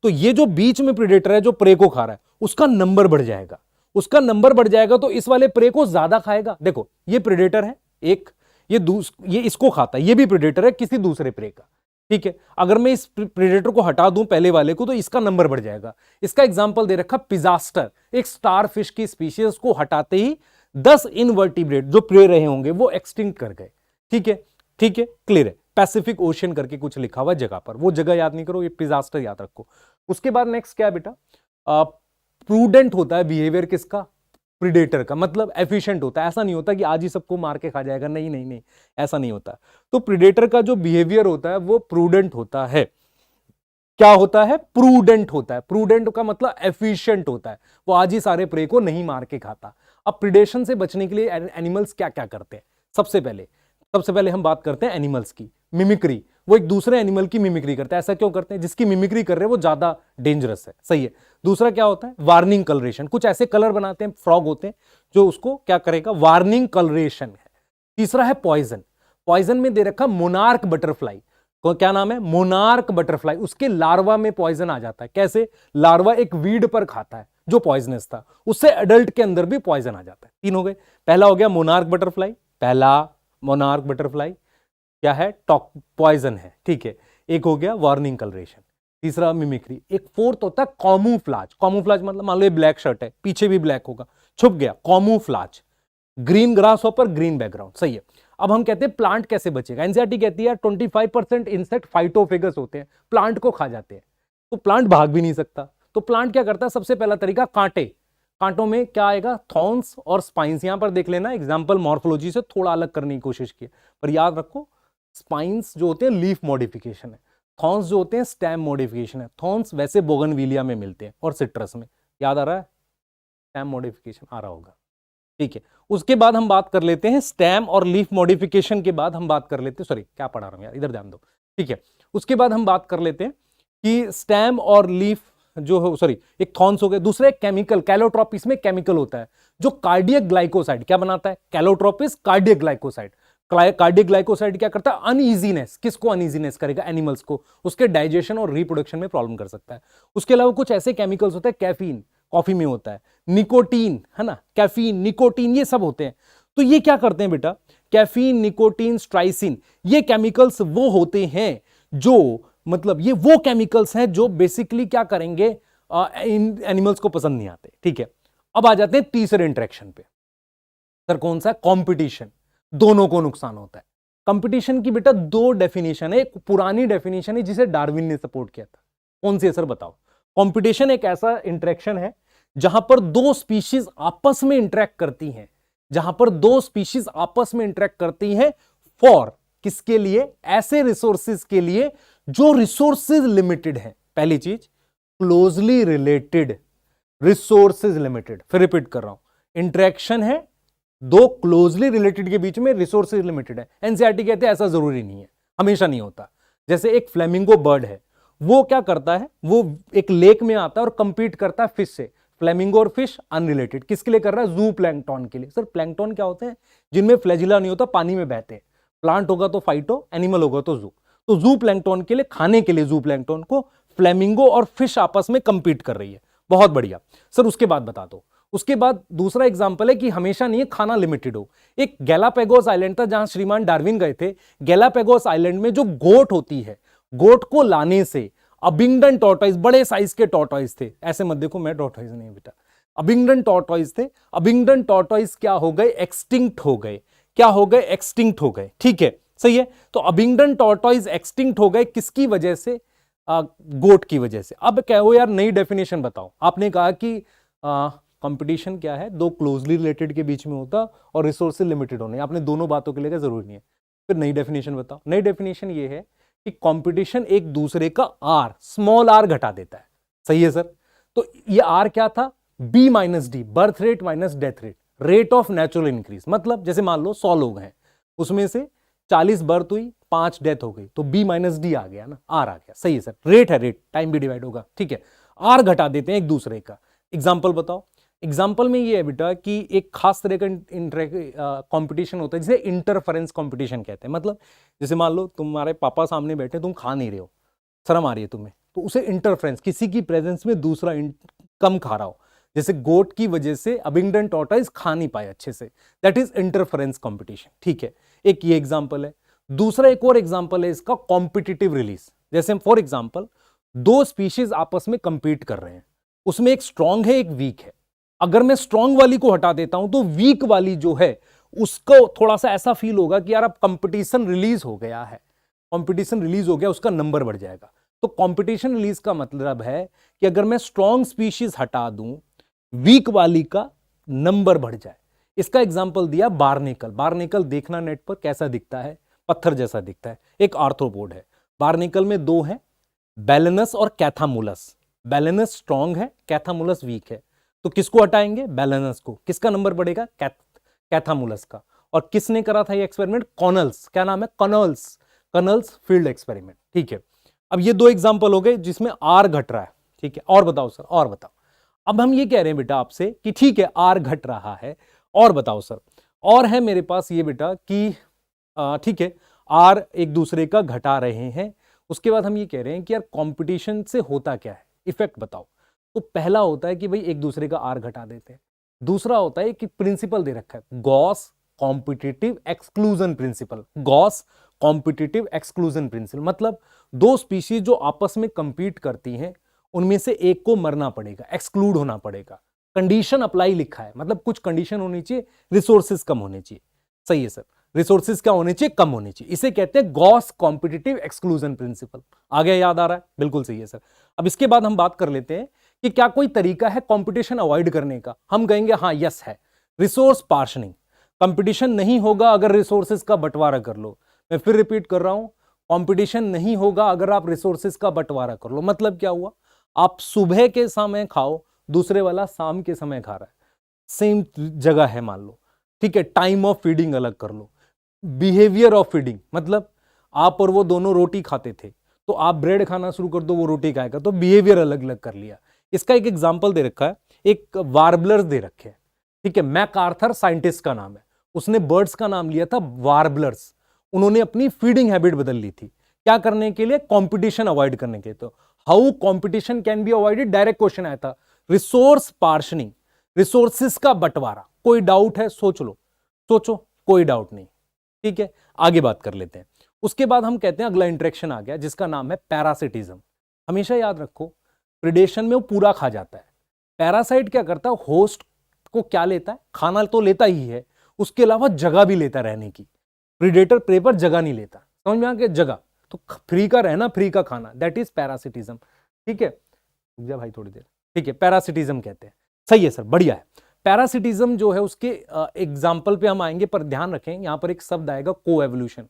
Speaker 1: तो ये जो बीच में प्रिडेटर है जो प्रे को खा रहा है उसका नंबर बढ़ जाएगा। उसका नंबर बढ़ जाएगा तो इस वाले प्रे को ज्यादा खाएगा। देखो ये प्रिडेटर है एक, ये इसको खाता है, ये भी प्रेडेटर है किसी दूसरे प्रे का। ठीक है, अगर मैं इस प्रेडेटर को हटा दूं पहले वाले को तो इसका नंबर बढ़ जाएगा। इसका एग्जांपल दे रखा पिजास्टर, एक स्टार फिश की स्पीशीज को हटाते ही 10 इनवर्टिब्रेट जो प्रे रहे होंगे वो एक्सटिंक्ट कर गए। ठीक है, ठीक है, क्लियर है। पैसिफिक ओशियन करके कुछ लिखा हुआ जगह पर, वो जगह याद नहीं करो, ये पिजास्टर याद रखो। उसके बाद नेक्स्ट क्या है बेटा? प्रूडेंट होता है बिहेवियर किसका? प्रीडेटर का। मतलब एफिशिएंट होता है। ऐसा नहीं होता कि आज ही सबको मार के खा जाएगा, नहीं नहीं नहीं, ऐसा नहीं होता। तो प्रीडेटर का जो बिहेवियर होता है वो प्रूडेंट होता है। क्या होता है? प्रूडेंट होता है। प्रूडेंट का मतलब एफिशिएंट होता है, वो आज ही सारे प्रे को नहीं मार के खाता। अब प्रीडेशन से बचने के लिए एनिमल्स क्या क्या करते हैं? सबसे पहले हम बात करते हैं एनिमल्स की मिमिक्री। वो एक दूसरे एनिमल की मिमिक्री करते हैं। ऐसा क्यों करते हैं? जिसकी मिमिक्री कर रहे हैं वो ज्यादा डेंजरस है। सही है। दूसरा क्या होता है? Warning colouration. कुछ ऐसे कलर बनाते हैं, फ्रॉग होते हैं जो उसको क्या करेगा? वार्निंग कलरेशन है। तीसरा है पॉइजन। पॉइजन में दे रखा मोनार्क बटरफ्लाई को, क्या नाम है? Monarch butterfly. उसके लार्वा में पॉइजन आ जाता है। कैसे? लार्वा एक वीड पर खाता है जो पॉइजनस था, उससे एडल्ट के अंदर भी पॉइजन आ जाता है। तीन हो गए। पहला हो गया मोनार्क बटरफ्लाई, पहला मोनार्क बटरफ्लाई क्या है? टॉक पॉइजन है। ठीक है। एक हो गया वार्निंग कलरेशन। तीसरा मिमिक्री। एक फोर्थ होता है कॉमूफ्लाज। कॉमूफ्लाज मतलब मान लो ये ब्लैक शर्ट है, पीछे भी ब्लैक होगा, छुप गया, camouflage. Green grasshopper, green background, सही है। अब हम कहते हैं प्लांट कैसे बचेगा। एनसीईआरटी कहती है 25% इंसेक्ट फाइटोफेगस होते हैं, प्लांट को खा जाते हैं, तो प्लांट भाग भी नहीं सकता। तो प्लांट क्या करता है, सबसे पहला तरीका कांटे। कांटों में क्या आएगा, थॉर्न्स और स्पाइंस। यहां पर देख लेना, एग्जाम्पल मॉर्फोलॉजी से थोड़ा अलग करने की कोशिश की, पर याद रखो स्पाइंस जो होते हैं लीफ मॉडिफिकेशन है, थॉर्न्स जो होते हैं स्टेम मॉडिफिकेशन है। थॉर्न्स वैसे बोगनविलिया में मिलते हैं और सिट्रस में, याद आ रहा है, स्टेम मॉडिफिकेशन आ रहा होगा, ठीक है। उसके बाद हम बात कर लेते हैं स्टेम और लीफ मॉडिफिकेशन के बाद हम बात कर लेते हैं, सॉरी क्या पढ़ा रहा हूं यार, इधर ध्यान दो, ठीक है। उसके बाद हम बात कर लेते हैं कि स्टेम और लीफ जो हो, सॉरी एक थॉर्न्स हो गए, दूसरा एक केमिकल, कैलोट्रोपिस में केमिकल होता है जो कार्डियक ग्लाइकोसाइड क्या बनाता है, Calotropis cardiac glycoside. Cardiac glycoside क्या करता है, अनईजीनेस, किसको अनईजीनेस करेगा, एनिमल्स को, उसके डाइजेशन और रिप्रोडक्शन में प्रॉब्लम कर सकता है। उसके अलावा कुछ ऐसे केमिकल्स होते हैं, कैफीन कॉफी में होता है, निकोटीन है ना, कैफीन निकोटीन ये सब होते हैं। तो ये क्या करते हैं बेटा, कैफीन निकोटीन स्ट्राइसिन ये केमिकल्स वो होते हैं जो, मतलब ये वो केमिकल्स हैं जो बेसिकली क्या करेंगे, इन एनिमल्स को पसंद नहीं आते, ठीक है। अब आ जाते हैं तीसरे इंटरेक्शन पे, सर कौन सा, कंपटीशन। दोनों को नुकसान होता है। कंपटीशन की बेटा दो डेफिनेशन है, एक पुरानी डेफिनेशन है जिसे डार्विन ने सपोर्ट किया था, कौन सी है सर बताओ। कंपटीशन एक ऐसा इंटरेक्शन है जहां पर दो स्पीशीज आपस में इंटरेक्ट करती हैं, जहां पर दो स्पीशीज आपस में इंटरेक्ट करती हैं फॉर, किसके लिए, ऐसे रिसोर्सेज के लिए जो रिसोर्सेज लिमिटेड है। पहली चीज क्लोजली रिलेटेड रिसोर्सेज लिमिटेड, फिर रिपीट कर रहा हूं, इंटरेक्शन है दो क्लोजली रिलेटेड के बीच में, रिसोर्सेज लिमिटेड है। एनसीईआरटी कहते हैं ऐसा जरूरी नहीं है, हमेशा नहीं होता। जैसे एक फ्लेमिंगो बर्ड है, वो क्या करता है, वो एक लेक में आता है और कंपीट करता है फिश से। फ्लेमिंगो और फिश अनरिलेटेड, किसके लिए कर रहा है, जू प्लैंक्टन के लिए। सर प्लैंक्टन क्या होते हैं, जिनमें फ्लैजिला नहीं होता, पानी में बहते हैं। प्लांट होगा तो फाइटो, एनिमल होगा तो जू। तो जू प्लैंक्टन के लिए, खाने के लिए जू प्लैंक्टन को फ्लेमिंगो और फिश आपस में कंपीट कर रही है। बहुत बढ़िया सर, उसके बाद बता दो। उसके बाद दूसरा एग्जांपल है कि हमेशा नहीं है खाना लिमिटेड हो। एक गैलापेगोस आइलैंड था जहां श्रीमान डार्विन गए थे। गैलापेगोस आइलैंड में जो गोट होती है, गोट को लाने से अबिंगडन टॉर्टॉइस, बड़े साइज के टॉर्टॉइस थे, ऐसे मत देखो मैं टॉर्टॉइस नहीं बेटा, अबिंगडन टॉर्टॉइस थे। अबिंगडन टॉर्टॉइस क्या हो गए, एक्सटिंक्ट हो गए। क्या हो गए, एक्सटिंक्ट हो गए, ठीक है सही है। तो अबिंगडन टॉर्टॉइस एक्सटिंक्ट हो गए किसकी वजह से, गोट की वजह से। अब कहो यार नई डेफिनेशन बताओ, आपने कहा कि कंपटीशन क्या है, दो क्लोजली रिलेटेड के बीच में होता और रिसोर्सेज लिमिटेड होने, आपने दोनों बातों के लिए जरूरी नहीं है। फिर नई डेफिनेशन बताओ। नई डेफिनेशन ये है कि कंपटीशन एक दूसरे का आर, स्मॉल आर घटा देता है, सही है सर। तो ये आर क्या था, B minus D, birth rate minus death rate, rate of natural increase. मतलब जैसे मान लो 100 लोग हैं, उसमें से 40 बर्थ हुई, 5 डेथ हो गई, तो बी माइनस डी आ गया ना, आर आ गया, सही है सर। रेट है, रेट टाइम भी डिवाइड होगा, ठीक है। आर घटा देते हैं एक दूसरे का। एग्जाम्पल बताओ। एग्जाम्पल में ये है बेटा कि एक खास तरह का कंपटीशन होता है जिसे इंटरफेरेंस कंपटीशन कहते हैं। मतलब जैसे मान लो तुम्हारे पापा सामने बैठे, तुम खा नहीं रहे हो, शर्म आ रही है तुम्हें, तो उसे इंटरफेरेंस, किसी की प्रेजेंस में दूसरा कम खा रहा हो। जैसे गोट की वजह से अबिंगडन टॉर्टॉइस खा नहीं पाए अच्छे से, दैट इज इंटरफेरेंस कंपटीशन, ठीक है। एक ये एग्जाम्पल है। दूसरा एक और एग्जाम्पल है इसका, कॉम्पिटिटिव रिलीज। जैसे फॉर एग्जाम्पल दो स्पीशीज आपस में कंपीट कर रहे हैं, उसमें एक स्ट्रांग है एक वीक है। अगर मैं स्ट्रांग वाली को हटा देता हूं तो वीक वाली जो है उसको थोड़ा सा ऐसा फील होगा कि यार अब कंपटीशन रिलीज हो गया है, कंपटीशन रिलीज हो गया, उसका नंबर बढ़ जाएगा। तो कंपटीशन रिलीज का मतलब है कि अगर मैं स्ट्रांग स्पीशीज हटा दूं, वीक वाली का नंबर बढ़ जाए। इसका एग्जांपल दिया बार्नेकल। बार्नेकल देखना नेट पर कैसा दिखता है, पत्थर जैसा दिखता है, एक आर्थ्रोपोड है। बार्नेकल में दो है, बैलेनस और कैथामुलस। बैलेनस स्ट्रांग है, कैथामुलस वीक है, तो किसको हटाएंगे, बैलेनस को। किसका नंबर बढ़ेगा, कैथामुलस का। और किसने करा था ये एक्सपेरिमेंट, कॉनल्स, क्या नाम है, कॉनल्स, कॉनल्स फील्ड एक्सपेरिमेंट, ठीक है। अब ये दो एग्जांपल हो गए जिसमें आर घट रहा है, ठीक है। और बताओ सर, और बताओ। अब हम ये कह रहे हैं बेटा आपसे कि ठीक है आर घट रहा है, और बताओ सर। और है मेरे पास ये बेटा कि ठीक है आर एक दूसरे का घटा रहे हैं। उसके बाद हम ये कह रहे हैं कि यार कंपटीशन से होता क्या है, इफेक्ट बताओ। तो पहला होता है कि भाई एक दूसरे का आर घटा देते हैं। दूसरा होता है कि प्रिंसिपल दे रखा है, Gauss competitive exclusion principle. Gauss competitive exclusion principle मतलब दो स्पीशीज जो आपस में कंपीट करती हैं उनमें से एक को मरना पड़ेगा, एक्सक्लूड होना पड़ेगा। कंडीशन अप्लाई लिखा है, मतलब कुछ कंडीशन होनी चाहिए, रिसोर्सेज कम होने चाहिए। सही है सर, रिसोर्सेज क्या होने चाहिए, कम होने चाहिए। इसे कहते हैं गॉस कॉम्पिटिटिव एक्सक्लूजन प्रिंसिपल। आगे याद आ रहा है? बिल्कुल सही है सर। अब इसके बाद हम बात कर लेते हैं कि क्या कोई तरीका है कंपटीशन अवॉइड करने का। हम कहेंगे हाँ, यस है, रिसोर्स पार्शनिंग। कंपटीशन नहीं होगा अगर रिसोर्सेज का बंटवारा कर लो। मैं फिर रिपीट कर रहा हूं, कंपटीशन नहीं होगा अगर आप रिसोर्सेज का बंटवारा कर लो। मतलब क्या हुआ, आप सुबह के समय खाओ, दूसरे वाला शाम के समय खा रहा है, सेम जगह है मान लो, ठीक है, टाइम ऑफ फीडिंग अलग कर लो, बिहेवियर ऑफ फीडिंग, मतलब आप और वो दोनों रोटी खाते थे तो आप ब्रेड खाना शुरू कर दो, वो रोटी खाएगा, तो बिहेवियर अलग अलग कर लिया। इसका एक एग्जाम्पल दे रखा है, एक वार्बलर्स दे रखे हैं, ठीक है, मैकआर्थर साइंटिस्ट का नाम है, उसने बर्ड्स का नाम लिया था वार्बलर्स। उन्होंने अपनी फीडिंग हैबिट बदल ली थी, क्या करने के लिए, कंपटीशन अवॉइड करने के लिए। तो how competition can be avoided, direct question आया था, रिसोर्स पार्शनिंग, रिसोर्सेस का बंटवारा। कोई डाउट है, सोच लो, सोचो, कोई डाउट नहीं, ठीक है, आगे बात कर लेते हैं। उसके बाद हम कहते हैं अगला इंटरेक्शन आ गया जिसका नाम है पैरासिटिज्म। हमेशा याद रखो, प्रिडेशन में वो पूरा खा जाता है, पैरासाइट क्या करता है, होस्ट को क्या लेता है, खाना तो लेता ही है, उसके अलावा जगह भी लेता रहने की। प्रीडेटर प्रे पर जगह नहीं लेता, समझ में आ गया, जगह तो फ्री का रहना, फ्री का खाना, दैट इज पैरासिटिज्म। ठीक है, रुक जा भाई थोड़ी देर, ठीक है, पैरासिटिज्म कहते हैं। सही है सर, बढ़िया है। पैरासिटिज्म जो है उसके एग्जाम्पल पे हम आएंगे, पर ध्यान रखें यहां पर एक शब्द आएगा कोएवोल्यूशन।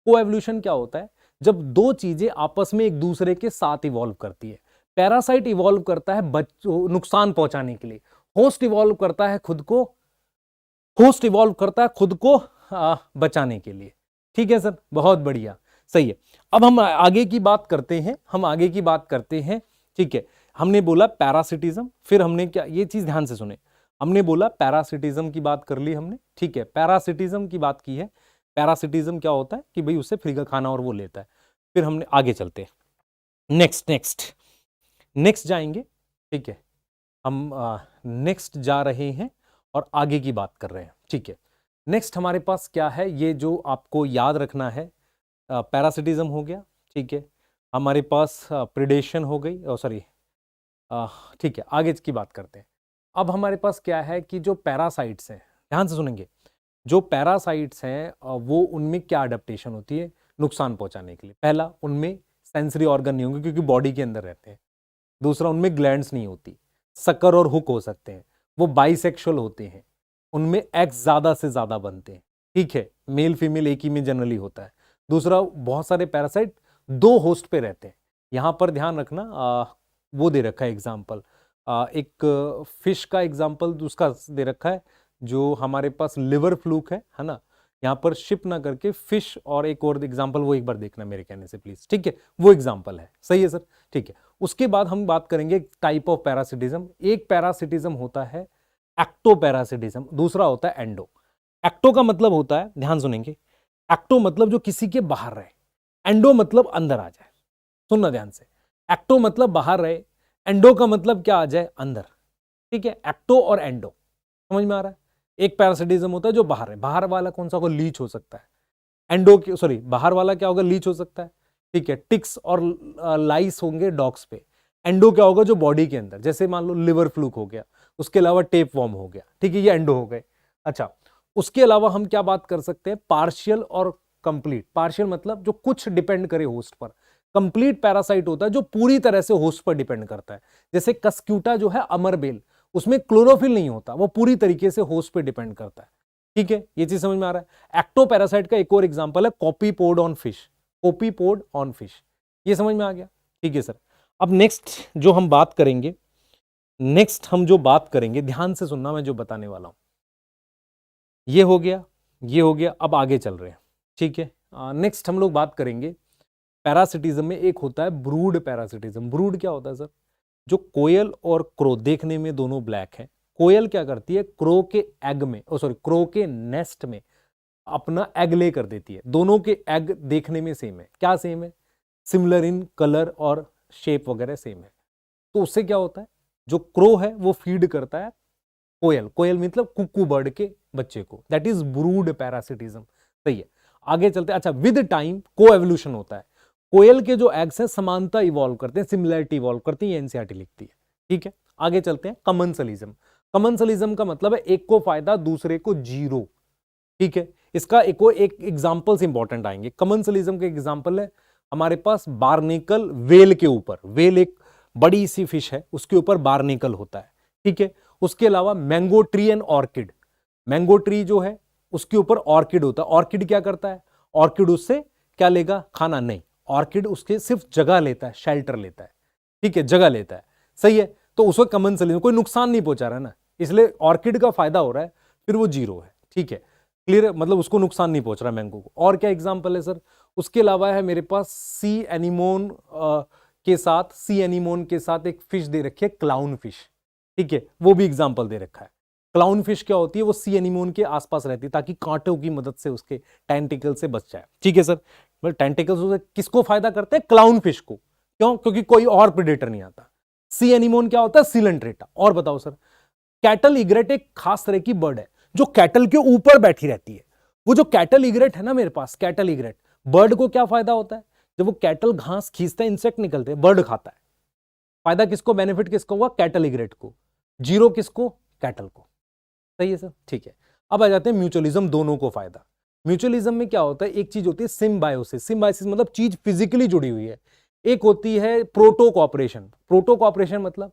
Speaker 1: कोएवोल्यूशन क्या होता है, जब दो चीजें आपस में एक दूसरे के साथ इवॉल्व करती है। पैरासाइट इवॉल्व करता है बच्चों नुकसान पहुंचाने के लिए, होस्ट इवॉल्व करता है खुद को, होस्ट इवॉल्व करता है खुद को बचाने के लिए। ठीक है सर, बहुत बढ़िया, सही है। अब हम आगे की बात करते हैं, हम आगे की बात करते हैं। ठीक है, हमने बोला पैरासिटिज्म, फिर हमने क्या, ये चीज ध्यान से सुने, हमने बोला पैरासिटिज्म की बात कर ली हमने, ठीक है, पैरासिटिज्म की बात की है। पैरासिटिज्म क्या होता है कि भाई उससे फ्री का खाना और वो लेता है। फिर हमने आगे चलते हैं, नेक्स्ट नेक्स्ट नेक्स्ट जाएंगे, ठीक है, हम नेक्स्ट जा रहे हैं और आगे की बात कर रहे हैं। ठीक है, नेक्स्ट हमारे पास क्या है, ये जो आपको याद रखना है, पैरासिटिज्म हो गया, ठीक है, हमारे पास प्रिडेशन हो गई, सॉरी, ठीक है, आगे की बात करते हैं। अब हमारे पास क्या है कि जो पैरासाइट्स हैं, ध्यान से सुनेंगे, जो पैरासाइट्स हैं वो उनमें क्या अडेप्टेशन होती है नुकसान पहुंचाने के लिए। पहला, उनमें सेंसरी ऑर्गन नहीं होंगे क्योंकि बॉडी के अंदर रहते हैं। दूसरा, उनमें ग्लैंड्स नहीं होती, सकर और हुक हो सकते हैं, वो बाइसेक्सुअल होते हैं, उनमें एग्स ज्यादा से ज्यादा बनते हैं, ठीक है, मेल फीमेल एक ही में जनरली होता है। दूसरा, बहुत सारे पैरासाइट दो होस्ट पे रहते हैं। यहां पर ध्यान रखना, वो दे रखा है एग्जाम्पल, एक फिश का एग्जाम्पल उसका दे रखा है, जो हमारे पास लिवर फ्लूक है ना, यहाँ पर शिप ना करके फिश, और एक और एग्जाम्पल वो एक बार देखना मेरे कहने से प्लीज, ठीक है, वो एग्जाम्पल है। सही है सर, ठीक है। उसके बाद हम बात करेंगे टाइप ऑफ पैरासिटिज्म। एक पैरासिटिज्म होता है एक्टोपैरासिटिज्म, दूसरा होता है एंडो। एक्टो का मतलब होता है, ध्यान सुनेंगे, एक्टो मतलब जो किसी के बाहर रहे, एंडो मतलब अंदर आ जाए। सुनना ध्यान से, एक्टो मतलब बाहर रहे, एंडो का मतलब क्या आ जाए, अंदर। ठीक है, एक्टो और एंडो समझ में आ रहा है। एक पैरासिटिज्म होता है जो बाहर है, बाहर वाला कौन सा होगा, लीच हो सकता है। एंडो सॉरी, बाहर वाला क्या होगा, लीच हो सकता है, ठीक है, टिक्स और लाइस होंगे डॉग्स पे। एंडो क्या होगा, जो बॉडी के अंदर, जैसे मान लो लिवर फ्लूक हो गया, उसके अलावा टेप वॉर्म हो गया, ठीक है, ये एंडो हो गए। अच्छा, उसके अलावा हम क्या बात कर सकते हैं, पार्शियल और कंप्लीट। पार्शियल मतलब जो कुछ डिपेंड करे होस्ट पर, कंप्लीट पैरासाइट होता है जो पूरी तरह से होस्ट पर डिपेंड करता है। जैसे कस्क्यूटा जो है, अमरबेल, उसमें क्लोरोफिल नहीं होता, वो पूरी तरीके से होस्ट पे डिपेंड करता है। ठीक है, ये चीज समझ में आ रहा है। एक्टोपैरासाइट का एक और एग्जांपल है कॉपीपोड ऑन फिश, कॉपीपोड ऑन फिश, ये समझ में आ गया। ठीक है सर, अब नेक्स्ट जो हम बात करेंगे, नेक्स्ट हम जो बात करेंगे, ध्यान से सुनना मैं जो बताने वाला हूं, ये हो गया, ये हो गया, अब आगे चल रहे हैं। ठीक है, नेक्स्ट हम लोग बात करेंगे पैरासिटिज्म में, एक होता है ब्रूड पैरासिटिज्म। ब्रूड क्या होता है सर, जो कोयल और क्रो देखने में दोनों ब्लैक है, कोयल क्या करती है, क्रो के एग में, सॉरी, क्रो के नेस्ट में अपना एग ले कर देती है। दोनों के एग देखने में सेम है, क्या सेम है, सिमिलर इन कलर और शेप वगैरह सेम है। तो उससे क्या होता है, जो क्रो है वो फीड करता है कोयल, कोयल मतलब कुक्कू बर्ड के बच्चे को, दैट इज ब्रूड पैरासिटिज्म। सही है, आगे चलते। अच्छा, विद टाइम को एवोल्यूशन होता है, कोयल के जो एग्स हैं समानता इवॉल्व करते हैं, सिमिलरिटी इवॉल्व करती है, ये एनसीईआरटी लिखती है। ठीक है, आगे चलते हैं। कमेंसलिज्म, कमेंसलिज्म का मतलब है एक को फायदा दूसरे को जीरो। ठीक है, इसका एक एग्जांपल्स इंपॉर्टेंट आएंगे। कमेंसलिज्म के एग्जांपल है हमारे पास बार्नेकल वेल के ऊपर, वेल एक बड़ी सी फिश है, उसके ऊपर बार्नेकल होता है। ठीक है, उसके अलावा mango tree and orchid, mango tree जो है उसके ऊपर ऑर्किड होता है। ऑर्किड क्या करता है, ऑर्किड उससे क्या लेगा, खाना नहीं, ऑर्किड उसके सिर्फ जगह लेता है, शेल्टर लेता है। ठीक है, जगह लेता है, सही है। तो उसको कमेंसलिज्म, कोई नुकसान नहीं पहुंचा रहा है ना, इसलिए ऑर्किड का फायदा हो रहा है, फिर वो जीरो है। ठीक है, क्लियर है, मतलब उसको नुकसान नहीं पहुंच रहा मैंगो को। और क्या एग्जांपल है सर, उसके अलावा है मेरे पास सी एनीमोन के साथ एक फिश दे रखी है, क्लाउन फिश। ठीक है, वो भी एग्जांपल दे रखा है। क्लाउन फिश क्या होती है, वो सी एनीमोन के आसपास रहती है ताकि कांटों की मदद से उसके टेंटिकल से बच जाए। ठीक है सर, मतलब टेंटिकल्स किसको फायदा करते हैं, क्लाउन फिश को। क्यों, क्योंकि कोई और प्रेडेटर नहीं आता। सी एनीमोन क्या होता है, सिलेंट्रेटा। और बताओ सर, कैटल इग्रेट एक खास तरह की बर्ड है जो कैटल के ऊपर बैठी रहती है। वो जो कैटल इग्रेट है ना मेरे पास, कैटल इग्रेट बर्ड को क्या फायदा होता है, जब वो कैटल घास खींचता है, इंसेक्ट निकलते हैं, बर्ड खाता है। फायदा किसको, बेनिफिट किसको हुआ, कैटल इग्रेट को, जीरो किसको, कैटल को। सही है सर, ठीक है। अब आ जाते हैं म्यूचुअलिज्म, दोनों को फायदा। म्यूचुअलिज्म में क्या होता है, एक चीज होती है सिम्बायोसिस, सिम्बायोसिस मतलब चीज फिजिकली जुड़ी हुई है। एक होती है प्रोटो कॉपरेशन, प्रोटो कॉपरेशन मतलब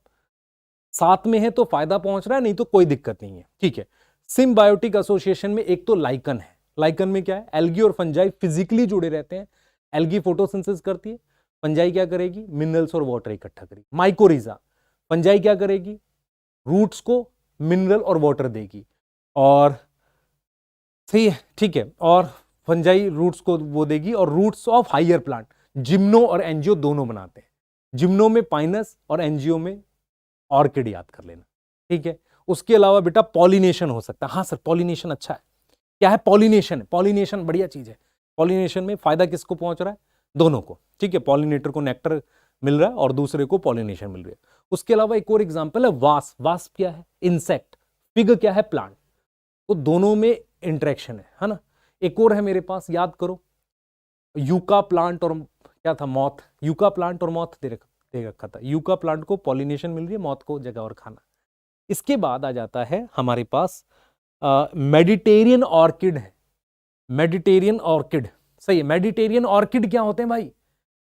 Speaker 1: साथ में है तो फायदा पहुंच रहा है, नहीं तो कोई दिक्कत नहीं है। ठीक है, सिम्बायोटिक एसोसिएशन में एक तो लाइकन है, लाइकन में क्या है, एल्गी और फंजाई फिजिकली जुड़े रहते हैं। एल्गी फोटोसिंथेसिस करती है, फंजाई क्या करेगी, मिनरल्स और वाटर इकट्ठा करेगी। माइकोरिजा, फंजाई क्या करेगी, रूट्स को मिनरल और वाटर देगी। और सही है, ठीक है, और फंजाई रूट्स को वो देगी, और roots of higher plant, gymno और एंजियो दोनों बनाते हैं। जिम्नो में पाइनस और एंजियो में ऑर्किड, याद कर लेना। ठीक है, उसके अलावा बेटा पॉलिनेशन हो सकता है। हाँ सर, पॉलिनेशन अच्छा है, क्या है, पॉलिनेशन है, पॉलिनेशन बढ़िया चीज है। पॉलिनेशन में फायदा किसको पहुंच रहा है, दोनों को। ठीक है, पॉलिनेटर को नेक्टर मिल रहा है और दूसरे को पॉलिनेशन मिल रही है। उसके अलावा एक और एग्जांपल है वास्प, वास्प क्या है, इंसेक्ट, पिग क्या है, प्लांट। तो दोनों में इंटरेक्शन है ना। एक और है मेरे पास, याद करो, यूका प्लांट और क्या था, मॉथ, यूका प्लांट और मॉथ दे रखा था। यूका प्लांट को पॉलिनेशन मिल रही है, मॉथ को जगह और खाना। इसके बाद आ जाता है हमारे पास मेडिटेरियन ऑर्किड है, मेडिटेरियन ऑर्किड। सही है, मेडिटेरियन ऑर्किड क्या होते हैं भाई,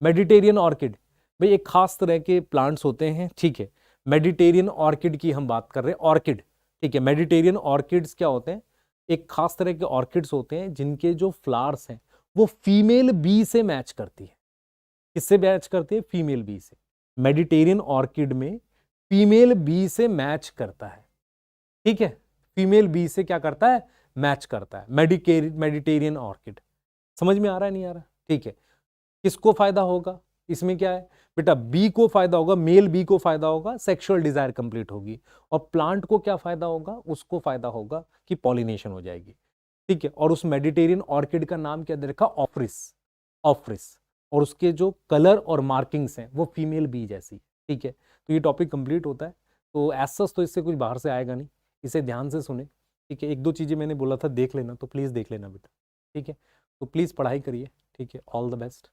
Speaker 1: मेडिटेरियन ऑर्किड भाई एक खास तरह के प्लांट्स होते हैं। ठीक है, मेडिटेरियन ऑर्किड की हम बात कर रहे हैं, ऑर्किड। ठीक है, मेडिटेरियन ऑर्किड्स क्या होते हैं, एक खास तरह के ऑर्किड्स होते हैं जिनके जो फ्लावर्स हैं वो फीमेल बी से मैच करती है। किससे मैच करती है, फीमेल बी से। मेडिटेरियन ऑर्किड में फीमेल बी से मैच करता है। ठीक है, फीमेल बी से क्या करता है, मैच करता है। मेडिटेरियन ऑर्किड, समझ में आ रहा है, नहीं आ रहा, ठीक है। किसको फायदा होगा, इसमें क्या है बेटा, बी को फायदा होगा, मेल बी को फायदा होगा, सेक्सुअल डिजायर कंप्लीट होगी। और प्लांट को क्या फायदा होगा, उसको फायदा होगा कि पॉलिनेशन हो जाएगी। ठीक है, और उस मेडिटेरियन ऑर्किड का नाम क्या दे रखा, ऑफ्रिस, ऑफ्रिस। और उसके जो कलर और मार्किंग्स हैं वो फीमेल बी जैसी। ठीक है, तो ये टॉपिक कंप्लीट होता है। तो एज तो इससे कुछ बाहर से आएगा नहीं, इसे ध्यान से सुने। ठीक है, एक दो चीज़ें मैंने बोला था देख लेना, तो प्लीज़ देख लेना बेटा। ठीक है, तो प्लीज़ पढ़ाई करिए। ठीक है, ऑल द बेस्ट।